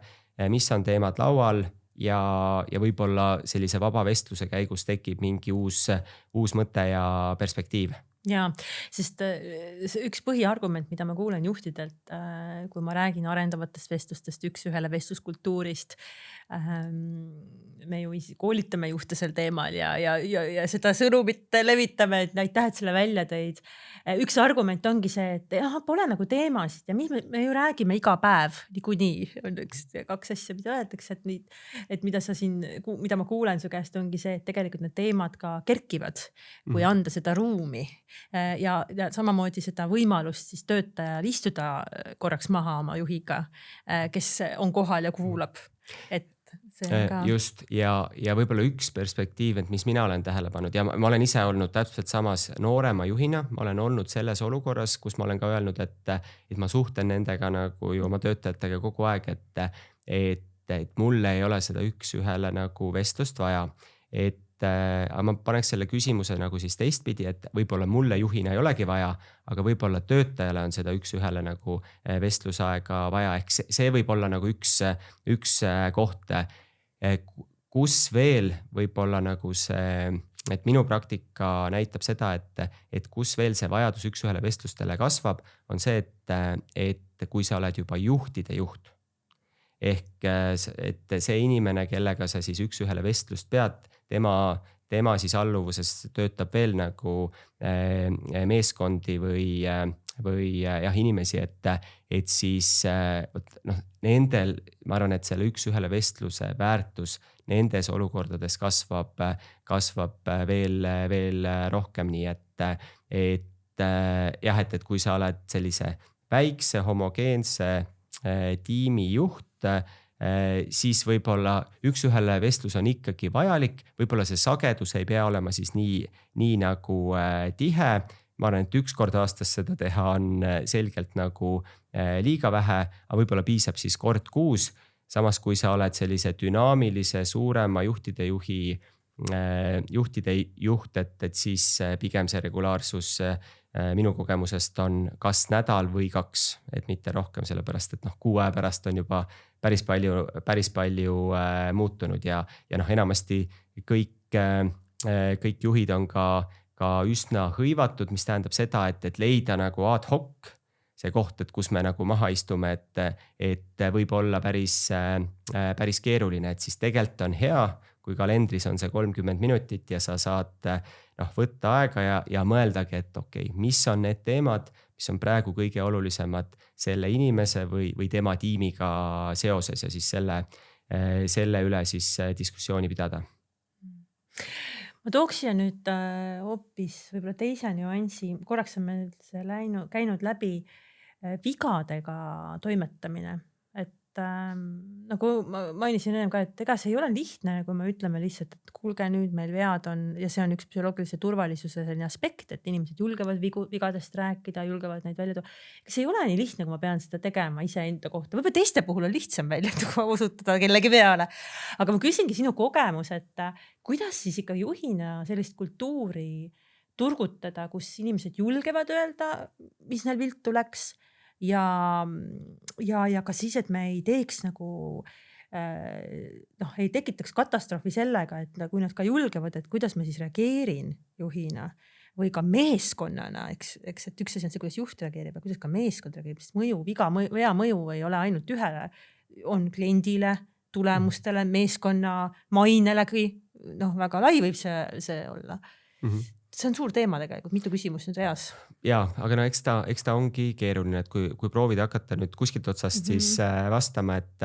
mis on teemad laual ja võib-olla sellise vaba vestluse käigus tekib mingi uus mõte ja perspektiiv. Ja, sest üks põhiargument, mida ma kuulen juhtidelt, kui ma räägin arendavatest vestlustest, üks-ühele vestluskultuurist, me ju koolitame juhte sel teemal ja seda sõnumit levitame, et aitäh, et selle välja tõid. Üks argument ongi see, et pole nagu teemasid ja me ju räägime iga päev niikuinii. On 2 asja, mida öeldakse, et mida ma kuulen su käest ongi see, et tegelikult need teemad ka kerkivad, kui anda seda ruumi. Ja samamoodi seda võimalust siis töötajal istuda korraks maha oma juhiga, kes on kohal ja kuulab. Et see on ka... Just ja võib-olla üks perspektiiv, et mis mina olen tähele pannud ja ma olen ise olnud täpselt samas noorema juhina, ma olen olnud selles olukorras, kus ma olen ka öelnud, et ma suhtlen nendega nagu oma töötajatega kogu aeg, et mulle ei ole seda üks-ühele nagu vestlust vaja, aga ma paneks selle küsimuse nagu siis teistpidi, et võib-olla mulle juhina ei olegi vaja, aga võib-olla töötajale on seda üks-ühele nagu vestlusaega vaja. Ehk see võib olla nagu üks koht, kus veel võib-olla nagu see, et minu praktika näitab seda, et kus veel see vajadus üks-ühele vestlustele kasvab, on see, et kui sa oled juba juhtide juht, ehk et see inimene, kellega sa siis üks-ühele vestlust pead, tema siis alluvuses töötab veel nagu meeskondi või inimesi, et siis nendel, ma arvan, et selle üks-ühele vestluse väärtus nendes olukordades kasvab veel rohkem, nii et kui sa oled sellise väikse homogeense tiimi juht, siis võib-olla üks-ühele vestlus on ikkagi vajalik, võib-olla see sagedus ei pea olema siis nii nagu tihe. Ma arvan, et 1 kord aastas seda teha on selgelt nagu liiga vähe, aga võib-olla piisab siis kord kuus. Samas, kui sa oled sellise dünaamilise, suurema juhtide juht, et siis pigem see regulaarsus minu kogemusest on kas nädal või 2, et mitte rohkem, sellepärast et 6 aja pärast on juba päris palju muutunud ja enamasti kõik juhid on ka üsna hõivatud, mis tähendab seda, et leida nagu ad hoc see koht, et kus me nagu maha istume, et võib olla päris keeruline, et siis tegelikult on hea, kui kalendris on see 30 minutit ja sa saad võtta aega ja mõeldagi, et okei, mis on need teemad, mis on praegu kõige olulisemad selle inimese või tema tiimiga seoses ja siis selle üle siis diskussiooni pidada. Ma tooks siia nüüd hoopis võib-olla teise nüansi, korraks on meil see käinud läbi vigadega toimetamine, et nagu ma mainisin ennem ka, et ega see ei ole lihtne, kui me ütleme lihtsalt, et kuulge, nüüd meil vead on ja see on üks psühholoogilise turvalisuse selline aspekt, et inimesed julgevad vigadest rääkida, julgevad neid välja tuua. See ei ole nii lihtne, kui ma pean seda tegema iseenda kohta, võib-olla teiste puhul on lihtsam välja tuua, osutada kellegi peale. Aga ma küsingi sinu kogemus, et kuidas siis ikka juhina sellist kultuuri turgutada, kus inimesed julgevad öelda, mis neil viltu läks ja ka siis, et me ei teeks nagu ei tekitaks katastroofi sellega, et kui nad ka julgevad, et kuidas ma siis reageerin juhina või ka meeskonnana, eks, et üks asi on see, kuidas juht reageerib ja kuidas ka meeskond reageerib, sest vea mõju ei ole ainult ühele, on kliendile, tulemustele, meeskonna mainelegi, väga lai võib see olla. See on suur teema tegelikult, mitu küsimust nüüd reas. Jaa, aga eks ta ongi keeruline, et kui proovida hakata nüüd kuskilt otsast siis vastama, et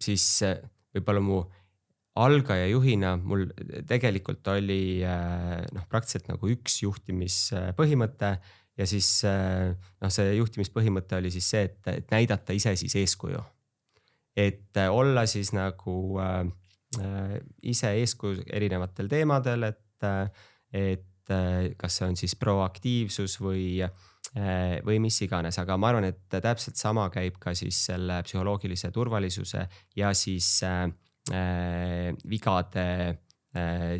siis võib-olla mu algaja juhina mul tegelikult oli praktiliselt nagu üks juhtimispõhimõte ja siis see juhtimispõhimõte oli siis see, et näidata ise siis eeskuju. Et olla siis nagu ise eeskuju erinevatel teemadel, et kas see on siis proaktiivsus või mis iganes, aga ma arvan, et täpselt sama käib ka siis selle psühholoogilise turvalisuse ja siis vigade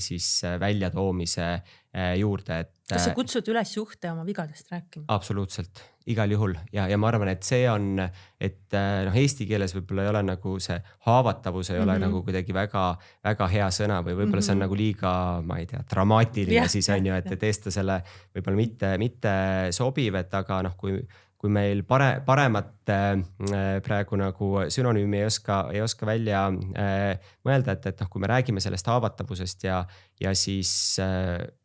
siis väljatoomise juurde. Kas sa kutsud üles juhte oma vigadest rääkima? Absoluutselt, igal juhul ja ma arvan, et see on, et eesti keeles võib-olla ei ole nagu see haavatavus ei ole nagu kuidagi väga, väga hea sõna või võib-olla see on nagu liiga, ma ei tea, dramaatiline siis on ju, et eest ta selle võib-olla mitte sobiv, et aga kui meil paremat praegu nagu sünonüümi ei oska välja mõelda, et kui me räägime sellest haavatavusest ja siis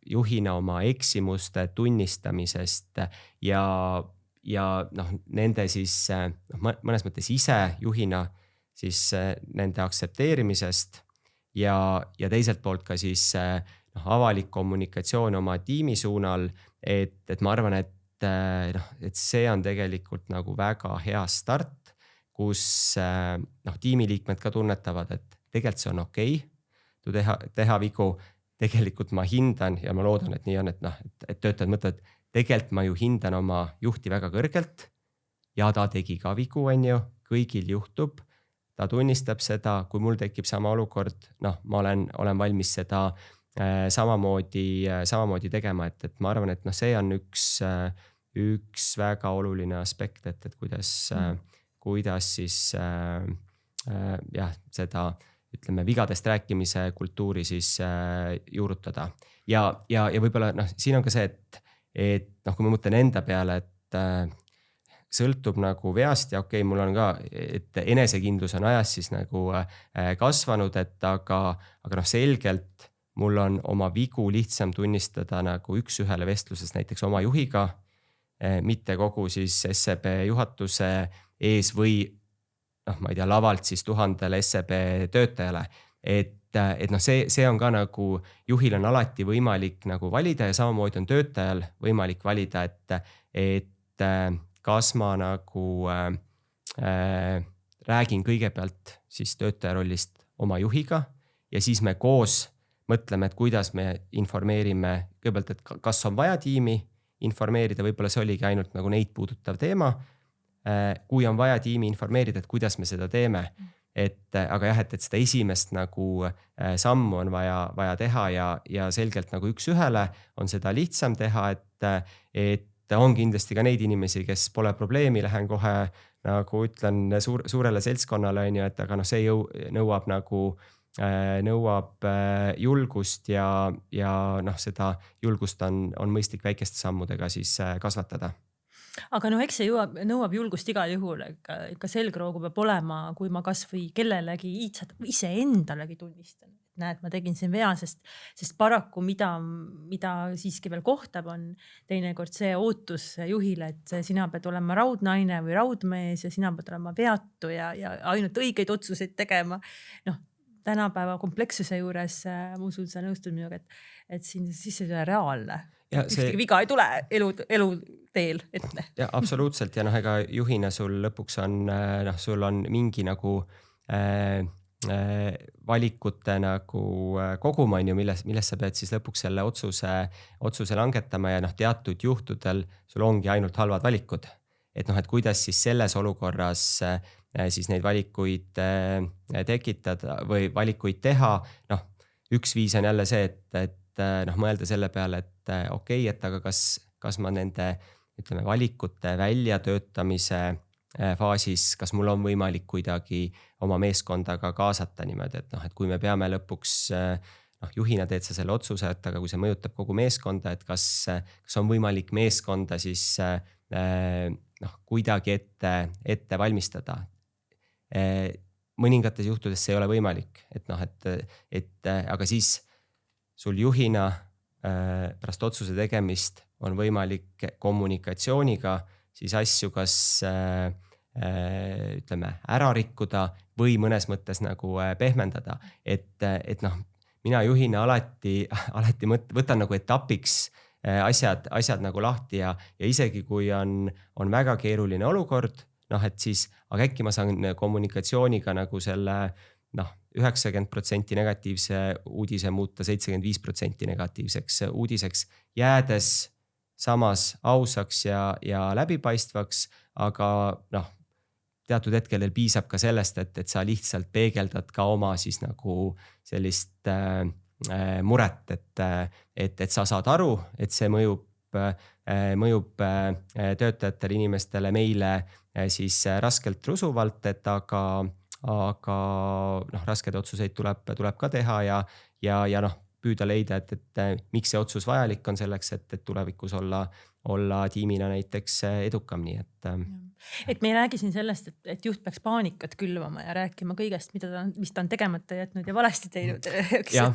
juhina oma eksimuste tunnistamisest ja nende siis mõnes mõttes ise juhina siis nende aktsepteerimisest ja teiselt poolt ka siis avalik kommunikatsioon oma tiimi suunal, et ma arvan, et see on tegelikult nagu väga hea start, kus tiimiliikmed ka tunnetavad, et tegelikult see on okei, teha vigu, tegelikult ma hindan ja ma loodan, et nii on, et töötajad mõtlevad, tegelikult ma ju hindan oma juhti väga kõrgelt ja ta tegi ka vigu, on ju, kõigil juhtub, ta tunnistab seda, kui mul tekib sama olukord, ma olen valmis seda samamoodi tegema, et ma arvan, et see on üks väga oluline aspekt, et kuidas siis seda, ütleme, vigadest rääkimise kultuuri siis juurutada. Ja võib-olla siin on ka see, et kui ma mõtlen enda peale, et sõltub nagu veast ja okei, mul on ka, et enesekindlus on ajas siis nagu kasvanud, et aga selgelt mul on oma vigu lihtsam tunnistada nagu üks-ühele vestluses näiteks oma juhiga, mitte kogu siis SEB juhatuse ees või ma ei tea, lavalt siis 1000 SEB töötajale. Et see on ka nagu juhil on alati võimalik nagu valida ja samamoodi on töötajal võimalik valida, et kas ma nagu räägin kõigepealt siis töötaja rollist oma juhiga ja siis me koos mõtleme, et kuidas me informeerime kõigepealt, et kas on vaja tiimi informeerida, võib-olla see oligi ainult nagu neid puudutav teema. Kui on vaja tiimi informeerida, et kuidas me seda teeme, aga jah, et seda esimest nagu sammu on vaja teha ja selgelt nagu üks-ühele on seda lihtsam teha, et on kindlasti ka neid inimesi, kes pole probleemi, lähen kohe nagu ütlen suurele seltskonnale, on ju, et aga see nõuab nagu nõuab julgust ja noh, seda julgust on mõistlik väikeste sammudega siis kasvatada. Aga noh, eks see nõuab julgust igal juhul, ikka selgroogu peab olema, kui ma kasvõi kellelegi iseendalegi tunnistan. Näed, ma tegin siin vea, sest paraku mida siiski veel kohtab, on teinekord see ootus juhile, et sina pead olema raudnaine või raudmees ja sina pead olema veatu ja ainult õigeid otsuseid tegema. Noh, tänapäeva komplekssuse juures, ma usun, sa nõustud minuga, et siin siis ei ole reaalne. Ühtegi viga ei tule elu teel ette. Ja absoluutselt ja noh, ega juhina sul lõpuks on, sul on mingi nagu valikute nagu kogum on ju, milles sa pead siis lõpuks selle otsuse langetama ja noh, teatud juhtudel sul ongi ainult halvad valikud. Et noh, et kuidas siis selles olukorras siis neid valikuid tekitada või valikuid teha. Noh, üks viis on jälle see, et noh, mõelda selle peale, et okei, et aga kas ma nende ütleme valikute väljatöötamise faasis, kas mul on võimalik kuidagi oma meeskondaga kaasata niimoodi, et noh, et kui me peame lõpuks juhina teed sa selle otsuse, et aga kui see mõjutab kogu meeskonda, et kas on võimalik meeskonda siis kuidagi ette valmistada. Mõningates juhtudes see ei ole võimalik, et noh, et aga siis sul juhina pärast otsuse tegemist on võimalik kommunikatsiooniga siis asju kas ütleme ära rikkuda või mõnes mõttes nagu pehmendada, et noh, mina juhina alati võtan nagu etapiks asjad nagu lahti ja isegi kui on väga keeruline olukord, noh, et siis, aga äkki ma saan kommunikatsiooniga nagu selle 90% negatiivse uudise muuta 75% negatiivseks uudiseks, jäädes samas ausaks ja läbipaistvaks, aga noh, teatud hetkedel piisab ka sellest, et sa lihtsalt peegeldad ka oma siis nagu sellist muret, et sa saad aru, et see mõjub töötajatele, inimestele, meile siis raskelt rusuvalt, et aga noh, rasked otsuseid tuleb ka teha ja noh, püüda leida, et miks see otsus vajalik on selleks, et tulevikus olla tiimina näiteks edukam, nii et me ei räägi siin sellest, et juht peaks paanikat külvama ja rääkima kõigest, mis ta on tegemata jätnud ja valesti teinud. Jah,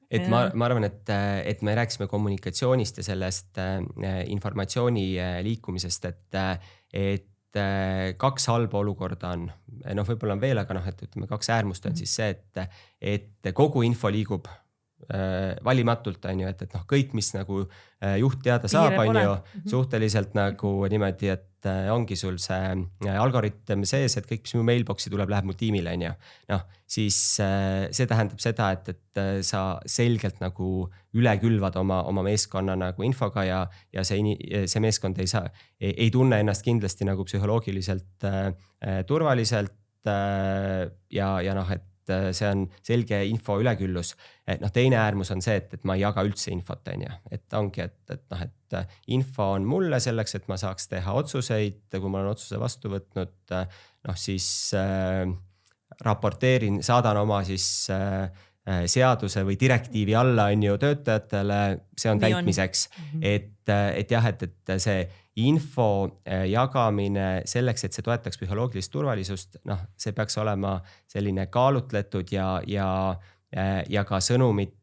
et ma arvan, et me rääkisime kommunikatsioonist ja sellest informatsiooni liikumisest, et kaks halba olukorda on, noh, võib-olla on veel, aga noh, et ütleme kaks äärmust on siis see, et kogu info liigub valimatult on ju, et noh, kõik, mis nagu juht teada saab, on ju suhteliselt nagu niimoodi, et ongi sul see algoritm sees, et kõik, mis mu mailbox'i tuleb, läheb mu tiimile, on ju. Noh, siis see tähendab seda, et sa selgelt nagu üle külvad oma meeskonna nagu infoga ja see meeskond ei tunne ennast kindlasti nagu psühholoogiliselt turvaliselt ja noh, et see on selge info üleküllus. Noh, teine äärmus on see, et ma ei jaga üldse infot, on ju. Et ongi, et noh, et info on mulle selleks, et ma saaks teha otsuseid, kui ma olen otsuse vastu võtnud, noh siis raporteerin, saadan oma siis seaduse või direktiivi alla on ju töötajatele, see on täitmiseks. Et jah, et see info jagamine selleks, et see toetaks psühholoogilist turvalisust, noh, see peaks olema selline kaalutletud ja ka sõnumit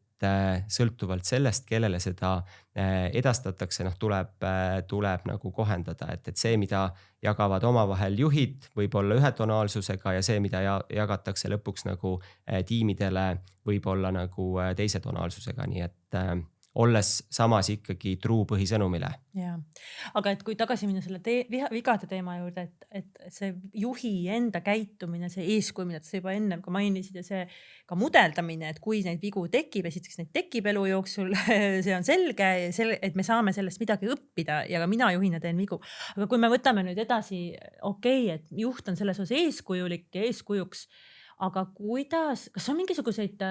sõltuvalt sellest, kellele seda edastatakse, noh, tuleb nagu kohendada, et see, mida jagavad omavahel juhid, võib olla ühe tonaalsusega ja see, mida jagatakse lõpuks nagu tiimidele, võib olla nagu teise tonaalsusega, nii et olles samas ikkagi truu põhisõnumile. Ja. Aga et kui tagasi minna selle vigade teema juurde, et see juhi enda käitumine, see eeskujumine, et sa juba ennem ka mainisid ja see ka mudeldamine, et kui neid vigu tekib, esiteks neid tekib elu jooksul, see on selge, et me saame sellest midagi õppida ja ka mina juhina teen vigu. Aga kui me võtame nüüd edasi, okei, et juht on selles osas eeskujulik ja eeskujuks, aga kuidas, kas on mingisuguseid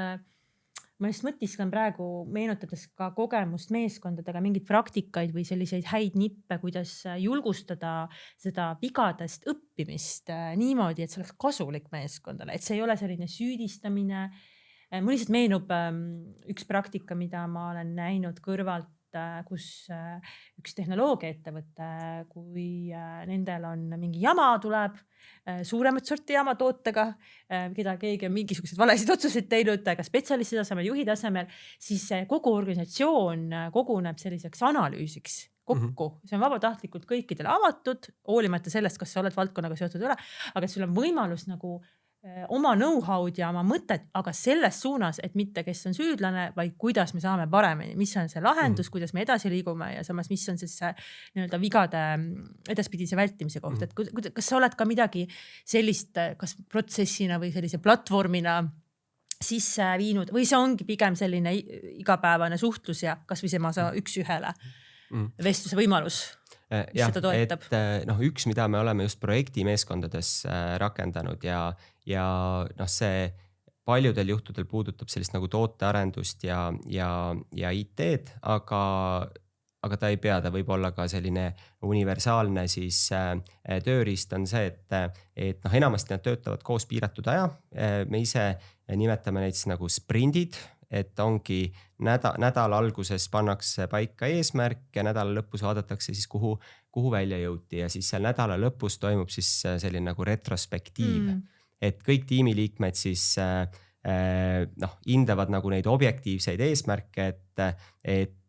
ma just mõtliskan praegu meenutades ka kogemust meeskondadega mingeid praktikaid või selliseid häid nippe, kuidas julgustada seda vigadest õppimist niimoodi, et see oleks kasulik meeskondale, et see ei ole selline süüdistamine Mul lihtsalt meenub üks praktika, mida ma olen näinud kõrvalt, kus üks tehnoloogiaettevõte, kui nendel on mingi jama tuleb, suuremat sorti jama tootega, keda keegi on mingisuguseid valesid otsuseid teinud, ka spetsialisti tasemel, juhi tasemel, siis kogu organisatsioon koguneb selliseks analüüsiks kokku. See on vabatahtlikult kõikidele avatud, hoolimata sellest, kas sa oled valdkonnaga seotud või ole, aga sul on võimalus nagu oma know-how'd ja oma mõtted, aga selles suunas, et mitte kes on süüdlane, vaid kuidas me saame paremini, mis on see lahendus, kuidas me edasi liigume ja samas, mis on siis see nii-öelda vigade edaspidise vältimise koht, et kas sa oled ka midagi sellist, kas protsessina või sellise platvormina sisse viinud või see ongi pigem selline igapäevane suhtlus ja kas või see ma saan üks-ühele vestluse võimalus? Jah, et üks, mida me oleme just projektimeeskondades rakendanud ja see paljudel juhtudel puudutab sellist nagu tootearendust ja IT-d, aga ta ei pea, ta võib olla ka selline universaalne siis tööriist on see, et enamasti nad töötavad koos piiratud aja. Me ise nimetame neid siis nagu sprindid, et ongi nädala alguses pannakse paika eesmärk ja nädala lõpus vaadatakse siis kuhu välja jõuti ja siis seal nädala lõpus toimub siis selline nagu retrospektiiv, et kõik tiimiliikmed siis hindavad nagu neid objektiivseid eesmärke, et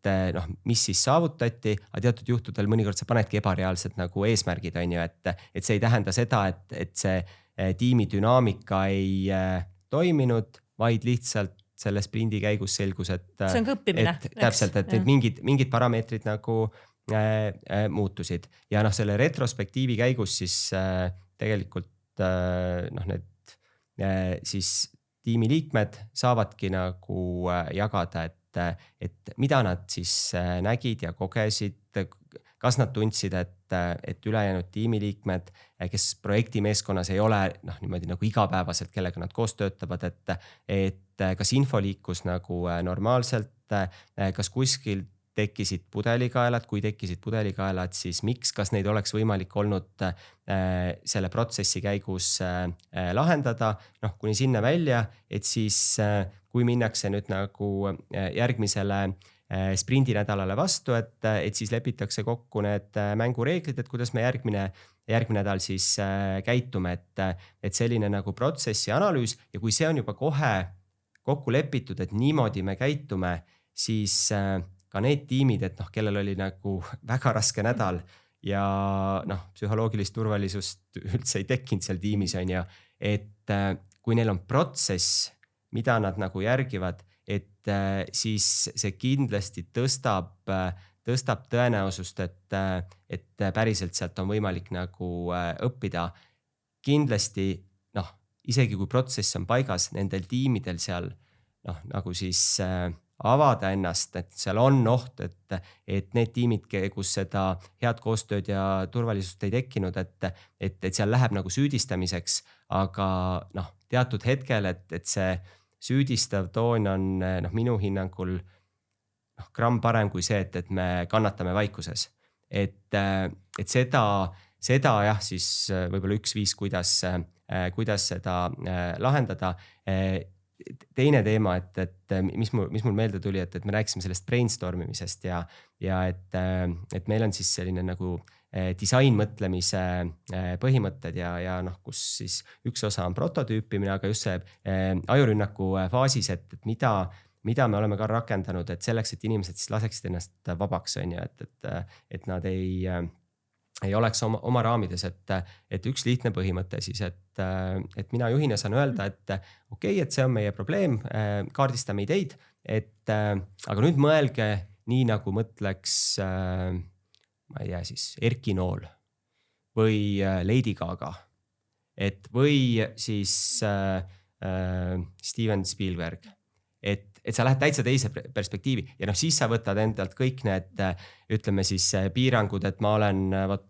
mis siis saavutati, aga teatud juhtudel mõnikord sa panedki ebareaalsed nagu eesmärgid, on ju, et see ei tähenda seda, et see tiimi dünaamika ei toiminud, vaid lihtsalt selle sprindi käigus selgus, et see on ka õppimine. Täpselt, et mingid parameetrid nagu muutusid ja selle retrospektiivi käigus siis tegelikult need siis tiimiliikmed saavadki nagu jagada, et mida nad siis nägid ja kogesid, kas nad tundsid, et ülejäänud tiimiliikmed, kes projektimeeskonnas ei ole niimoodi nagu igapäevaselt, kellega nad koos töötavad, et kas info liikus nagu normaalselt, kas kuskil tekkisid pudelikaelad, kui tekkisid pudelikaelad, siis miks, kas neid oleks võimalik olnud selle protsessi käigus lahendada, kuni sinna välja, et siis kui minnakse nüüd nagu järgmisele sprindi nädalale vastu, et siis lepitakse kokku need mängureeglid, et kuidas me järgmine nädal siis käitume, et selline nagu protsessi analüüs ja kui see on juba kohe kokku lepitud, et niimoodi me käitume, siis ka need tiimid, et kellel oli nagu väga raske nädal ja psühholoogilist turvalisust üldse ei tekkinud seal tiimis, on ju, et kui neil on protsess, mida nad nagu järgivad, et siis see kindlasti tõstab tõenäosust, et päriselt sealt on võimalik nagu õppida. Kindlasti, isegi kui protsess on paigas, nendel tiimidel seal nagu siis avada ennast, et seal on oht, et need tiimid, kus seda head koostööd ja turvalisust ei tekkinud, et seal läheb nagu süüdistamiseks, aga teatud hetkel, et see süüdistav toon on minu hinnangul gramm parem kui see, et me kannatame vaikuses. Et seda jah, siis võib-olla üks viis, kuidas seda lahendada. Teine teema, et mis mul meelde tuli, et me rääkisime sellest brainstormimisest ja et meil on siis selline nagu disainmõtlemise põhimõtted ja kus siis üks osa on prototüüpimine, aga just see ajurünnaku faasis, et mida me oleme ka rakendanud, et selleks, et inimesed siis laseksid ennast vabaks, on ju, et nad ei oleks oma raamides, et üks lihtne põhimõte siis, et mina juhina saan öelda, et okei, et see on meie probleem, kaardistame ideid, aga nüüd mõelge nii, nagu mõtleks, ma ei tea siis, Erki Nool või Lady Gaga, või siis Steven Spielberg, et sa lähed täitsa teise perspektiivi ja siis sa võtad endalt kõik need, ütleme siis piirangud, et ma olen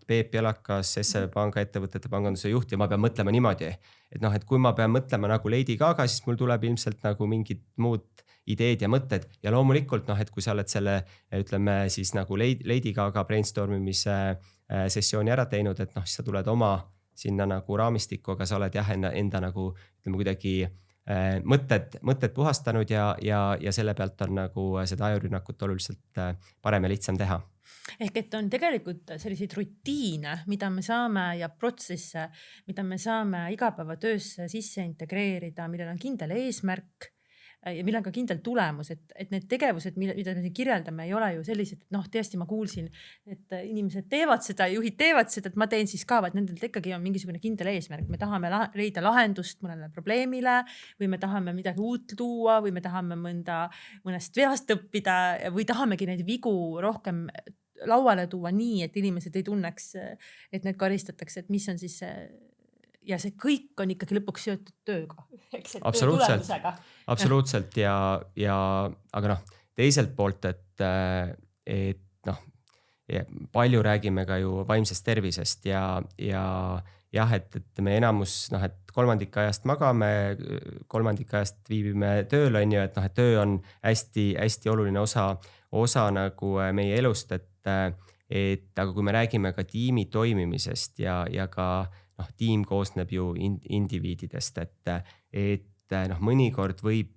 Peep Jalakas, SEB Panga ettevõtete panganduse juht ja ma pean mõtlema niimoodi. Et kui ma pean mõtlema nagu Lady Gaga, siis mul tuleb ilmselt nagu mingid muud ideed ja mõtted ja loomulikult, et kui sa oled selle, ütleme siis nagu Lady Gaga brainstormimise sessiooni ära teinud, et siis sa tuled oma sinna nagu raamistikku, aga sa oled jah enda nagu ütleme kuidagi mõtted puhastanud ja selle pealt on nagu seda ajurünnakut oluliselt parem ja lihtsam teha. Ehk et on tegelikult selliseid rutiine, mida me saame ja protsesse, mida me saame igapäevatöösse sisse integreerida, millel on kindel eesmärk ja millel on ka kindel tulemus, et need tegevused, mida me kirjeldame, ei ole ju sellised, et tõesti ma kuulsin, et inimesed teevad seda, juhid teevad seda, et ma teen siis ka, et nendel ikkagi on mingisugune kindel eesmärk. Me tahame leida lahendust mõnele probleemile või me tahame midagi uut luua või me tahame mõnest veast õppida või tahamegi neid vigu rohkem lauale tuua nii, et inimesed ei tunneks, et need karistatakse, et mis on siis see ja see kõik on ikkagi lõpuks seotud tööga. Absoluutselt ja aga teiselt poolt, et palju räägime ka ju vaimsest tervisest ja jah, et me enamus, et kolmandik ajast magame, kolmandik ajast viibime tööl, on ju, et töö on hästi oluline osa nagu meie elust, et aga kui me räägime ka tiimi toimimisest ja ka tiim koosneb ju indiviididest, et mõnikord võib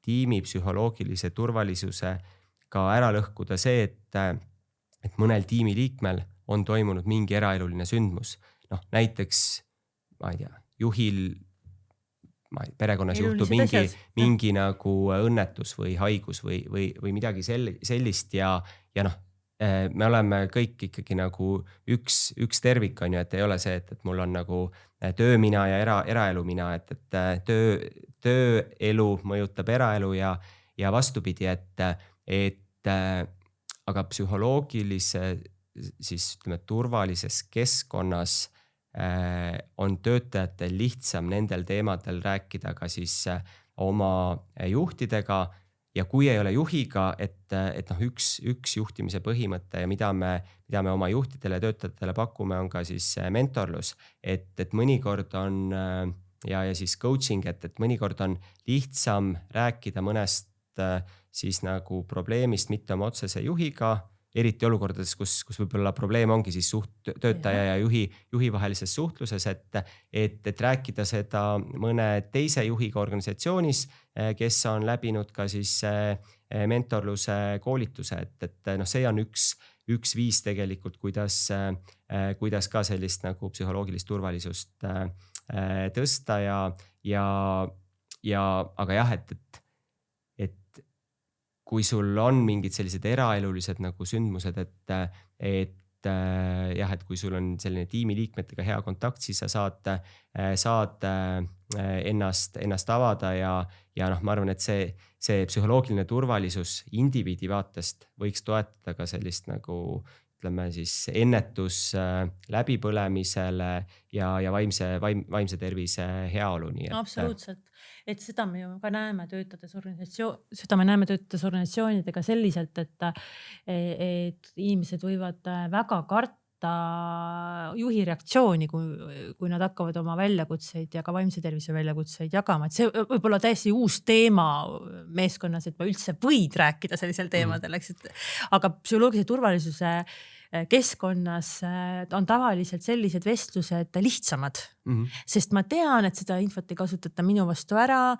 tiimi psühholoogilise turvalisuse ka ära lõhkuda see, et mõnel tiimiliikmel on toimunud mingi eraeluline sündmus. Näiteks, ma ei tea, juhil perekonnas juhtub mingi nagu õnnetus või haigus või midagi sellist ja me oleme kõik ikkagi nagu üks tervik, on ju, et ei ole see, et mul on nagu töömina ja eraelu mina, et tööelu mõjutab eraelu ja vastupidi, et aga psühholoogilise siis ütleme turvalises keskkonnas on töötajatel lihtsam nendel teemadel rääkida ka siis oma juhtidega. Ja kui ei ole juhiga, et üks juhtimise põhimõte ja mida me oma juhtidele ja töötajatele pakume, on ka siis mentorlus, et mõnikord on ja siis coaching, et mõnikord on lihtsam rääkida mõnest siis nagu probleemist mitte oma otsese juhiga, eriti olukordades, kus võib-olla probleem ongi siis töötaja ja juhi vahelises suhtluses, et rääkida seda mõne teise juhiga organisatsioonis, kes on läbinud ka siis mentorluse koolituse, et see on üks viis tegelikult, kuidas ka sellist nagu psühholoogilist turvalisust tõsta aga jah, et kui sul on mingid sellised eraelulised nagu sündmused, et kui sul on selline tiimiliikmetega hea kontakt, siis sa saad ennast avada ja ma arvan, et see psühholoogiline turvalisus indiviidi vaatest võiks toetada ka sellist nagu ütleme siis ennetus läbipõlemisele ja vaimse tervise heaoluni. Absoluutselt. Et seda me ju ka näeme töötades organisatsioonidega selliselt, et inimesed võivad väga karta juhi reaktsiooni, kui nad hakkavad oma väljakutseid ja ka vaimse tervise väljakutseid jagama. Et see võib olla täiesti uus teema meeskonnas, et ma üldse võid rääkida sellisel teemadel, aga psühholoogilise turvalisuse keskkonnas on tavaliselt sellised vestlused lihtsamad, sest ma tean, et seda infot ei kasutata minu vastu ära.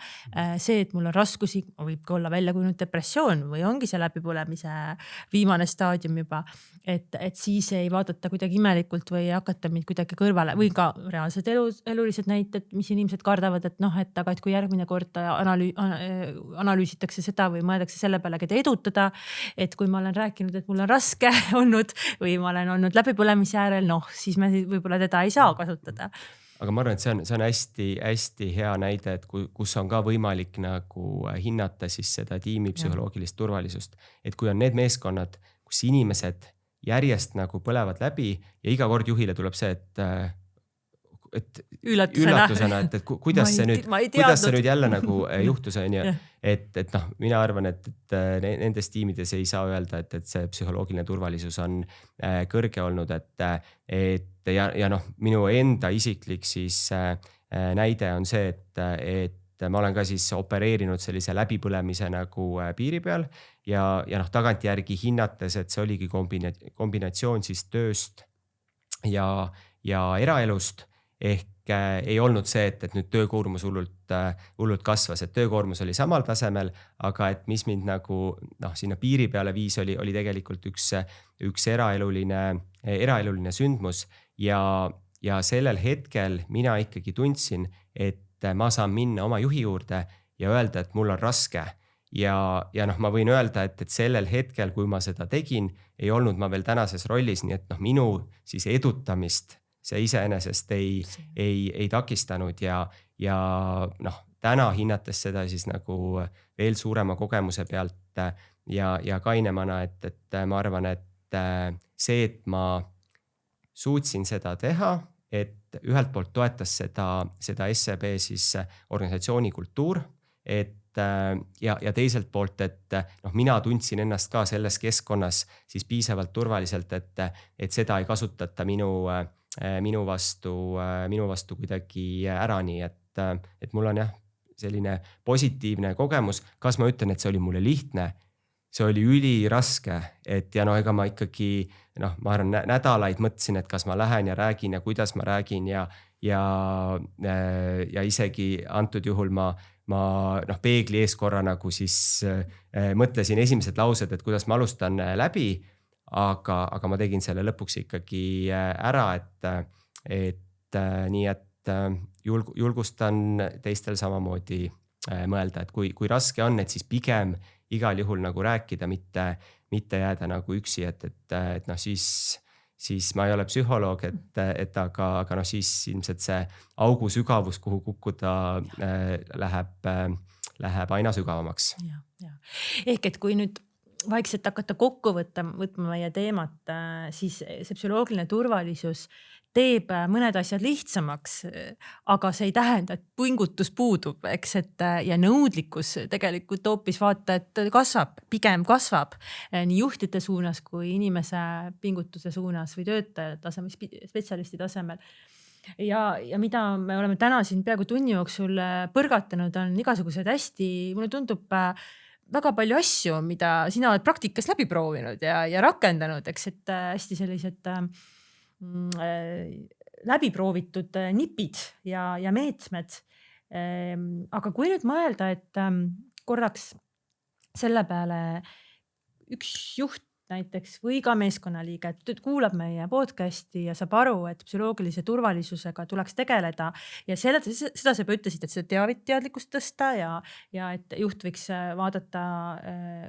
See, et mul on raskusi, võib ka olla välja kujunenud depressioon või ongi see läbipõlemise viimane staadium juba, et siis ei vaadata kuidagi imelikult või ei hakata mind kuidagi kõrvale või ka reaalsed elulised näited, mis inimesed kardavad, et kui järgmine kord analüüsitakse seda või mõeldakse selle peale, keda edutada, et kui ma olen rääkinud, et mul on raske olnud või ma olen olnud läbipõlemise äärel, siis me võib-olla teda ei saa kasutada. Aga ma arvan, et see on hästi hea näide, et kus on ka võimalik nagu hinnata siis seda tiimi psühholoogilist turvalisust. Et kui on need meeskonnad, kus inimesed järjest nagu põlevad läbi ja iga kord juhile tuleb see, et üllatusena, et kuidas see nüüd jälle nagu juhtus, on ju. Et mina arvan, et nendes tiimides ei saa öelda, et see psühholoogiline turvalisus on kõrge olnud, ja minu enda isiklik siis näide on see, et ma olen ka siis opereerinud sellise läbipõlemise nagu piiri peal ja tagantjärgi hinnates, et see oligi kombinatsioon siis tööst ja eraelust. Ehk ei olnud see, et nüüd töökoormus hullult kasvas, et töökoormus oli samal tasemel, aga et mis mind nagu sinna piiri peale viis, oli tegelikult üks eraeluline sündmus ja sellel hetkel mina ikkagi tundsin, et ma saan minna oma juhi juurde ja öelda, et mul on raske. Ja ma võin öelda, et sellel hetkel, kui ma seda tegin, ei olnud ma veel tänases rollis, nii et minu siis edutamist see iseenesest ei takistanud ja täna hinnates seda siis nagu veel suurema kogemuse pealt ja kainemana, et ma arvan, et see, et ma suutsin seda teha, et ühelt poolt toetas seda SEB siis organisatsiooni kultuur, ja teiselt poolt, et mina tundsin ennast ka selles keskkonnas siis piisavalt turvaliselt, et seda ei kasutata minu vastu kuidagi ära, nii et mul on jah, selline positiivne kogemus. Kas ma ütlen, et see oli mulle lihtne? See oli üliraske, et ega ma ikkagi, ma arvan, nädalaid mõtlesin, et kas ma lähen ja räägin ja kuidas ma räägin ja isegi antud juhul ma peegli ees korra nagu siis mõtlesin esimesed laused, et kuidas ma alustan läbi, aga ma tegin selle lõpuks ikkagi ära, et nii, et julgustan teistel samamoodi mõelda, et kui raske on, et siis pigem igal juhul nagu rääkida, mitte jääda nagu üksi, et siis ma ei ole psühholoog, aga siis ilmselt see augu sügavus, kuhu kukkuda läheb aina sügavamaks. Ja. Ehk et kui nüüd vaikselt hakata kokku võtma meie teemat, siis see psühholoogiline turvalisus teeb mõned asjad lihtsamaks, aga see ei tähenda, et pingutus puudub, eks, ja nõudlikkus tegelikult hoopis vaata, et pigem kasvab nii juhtide suunas kui inimese pingutuse suunas või töötaja tasemel, spetsialisti tasemel. Ja mida me oleme täna siin peaaegu tunni jooksul põrgatanud, on igasugused mulle tundub väga palju asju, mida sina oled praktikas läbi proovinud ja rakendanud, eks, et hästi sellised läbiproovitud nipid ja meetmed. Aga kui nüüd mõelda, et korraks selle peale üks juht näiteks või ka meeskonnaliige kuulab meie podcasti ja saab aru, et psühholoogilise turvalisusega tuleks tegeleda ja seda sa ütlesid, et seda teadlikkust tõsta ja et juht võiks vaadata,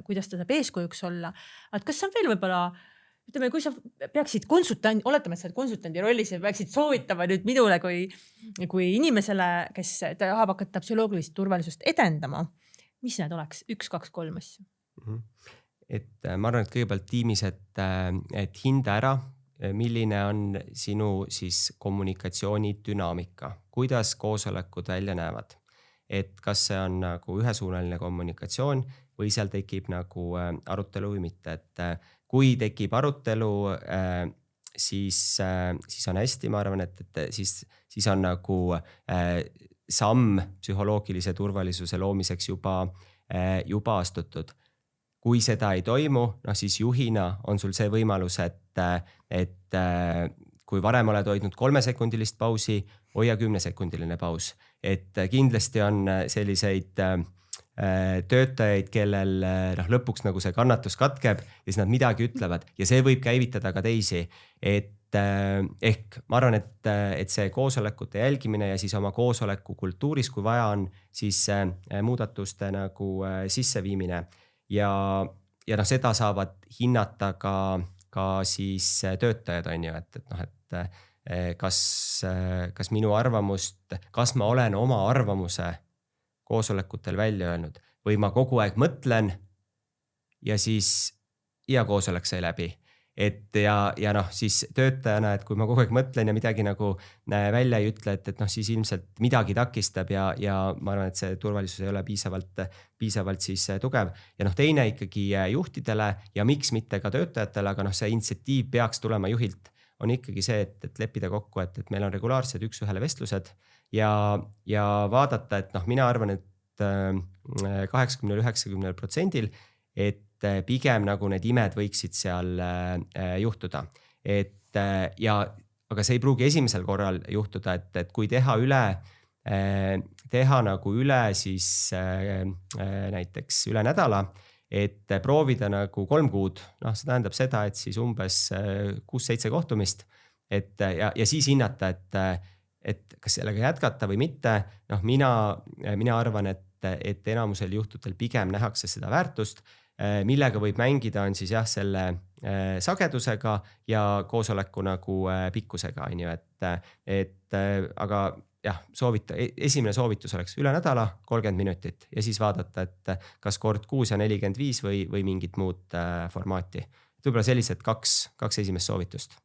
kuidas ta saab eeskujuks olla. Et kas see on veel võib-olla, ütleme, kui sa peaksid oletame, et sa oled konsultandi rollis ja peaksid soovitama nüüd minule kui inimesele, kes tahab hakata psühholoogilist turvalisust edendama, mis need oleks? 1, 2, 3 asju. Et ma arvan, et kõigepealt tiimis, et hinda ära, milline on sinu siis kommunikatsiooni dünaamika, kuidas koosolekud välja näevad. Et kas see on nagu ühesuunaline kommunikatsioon või seal tekib nagu arutelu või mitte. Et kui tekib arutelu, siis on hästi, ma arvan, et siis on nagu samm psühholoogilise turvalisuse loomiseks juba astutud. Kui seda ei toimu, siis juhina on sul see võimalus, et kui varem oled hoidnud 3-sekundilist pausi, hoia 10-sekundiline paus. Et kindlasti on selliseid töötajaid, kellel lõpuks nagu see kannatus katkeb ja siis nad midagi ütlevad ja see võib käivitada ka teisi. Ehk ma arvan, et see koosolekute jälgimine ja siis oma koosoleku kultuuris, kui vaja on, siis muudatuste nagu sisseviimine. Ja seda saavad hinnata ka siis töötajad, on ju, et kas minu arvamust, kas ma olen oma arvamuse koosolekutel välja öelnud või ma kogu aeg mõtlen ja siis koosolek sai läbi. Et ja siis töötajana, et kui ma kogu aeg mõtlen ja midagi nagu välja ei ütle, et siis ilmselt midagi takistab ja ma arvan, et see turvalisus ei ole piisavalt siis tugev. Ja teine ikkagi juhtidele ja miks mitte ka töötajatele, aga see initsiatiiv peaks tulema juhilt, on ikkagi see, et leppida kokku, et meil on regulaarsed 1-1 vestlused ja vaadata, et mina arvan, et 80-90%, et pigem nagu need imed võiksid seal juhtuda. Ja aga see ei pruugi esimesel korral juhtuda, et kui teha nagu üle siis näiteks üle nädala, et proovida nagu 3 kuud, noh, see tähendab seda, et siis umbes 6-7 kohtumist, ja siis hinnata, et kas sellega jätkata või mitte. Noh, mina arvan, et enamusel juhtudel pigem nähakse seda väärtust, millega võib mängida on siis jah, selle sagedusega ja koosoleku nagu pikkusega, on ju, et aga jah, esimene soovitus oleks üle nädala 30 minutit ja siis vaadata, et kas kord 6 ja 45 või mingit muud formaati. Võib-olla sellised kaks esimest soovitust.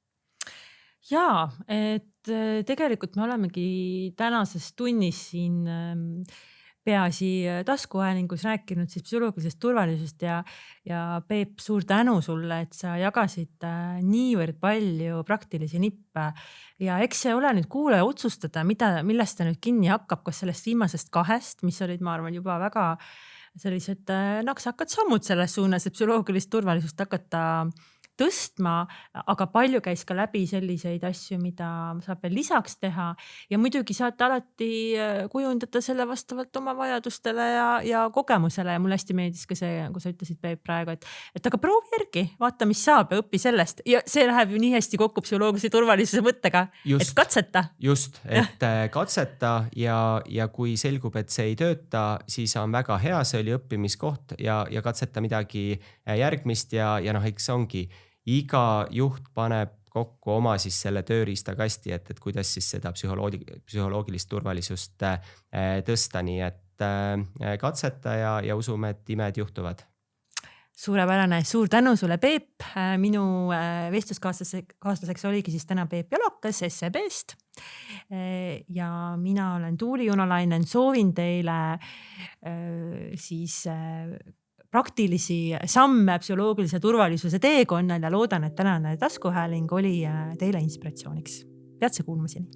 Jaa, et tegelikult me olemegi tänases tunnis siin Peaasi taskuhäälingus rääkinud siis psühholoogilisest turvalisusest ja Peep, suur tänu sulle, et sa jagasid niivõrd palju praktilisi nippe ja eks see ole nüüd kuulaja otsustada, millest ta nüüd kinni hakkab, kas sellest viimasest 2, mis olid, ma arvan, juba väga sellised naksakad sammud selles suunas, et psühholoogilist turvalisust hakata tõstma, aga palju käis ka läbi selliseid asju, mida saab veel lisaks teha ja muidugi saate alati kujundada selle vastavalt oma vajadustele ja kogemusele ja mulle hästi meeldis ka see, kui sa ütlesid Peep praegu, et aga proovi järgi, vaata, mis saab ja õpi sellest ja see läheb ju nii hästi kokku psühholoogilise turvalisuse mõttega, et katseta. Just, et katseta ja kui selgub, et see ei tööta, siis on väga hea, see oli õppimiskoht ja katseta midagi järgmist ja noh, eks ongi iga juht paneb kokku oma siis selle tööriistakasti, et kuidas siis seda psühholoogilist turvalisust tõsta, nii et katseta ja usume, et imed juhtuvad. Suurepärane, suur tänu sulle, Peep. Minu vestluskaaslaseks oligi siis täna Peep Jalokas SEB-st ja mina olen Tuuli Junolainen, soovin teile siis praktilisi samme psühholoogilise turvalisuse teekonnal ja loodan, et tänane taskuhääling oli teile inspiratsiooniks. Peatse kuulmiseni.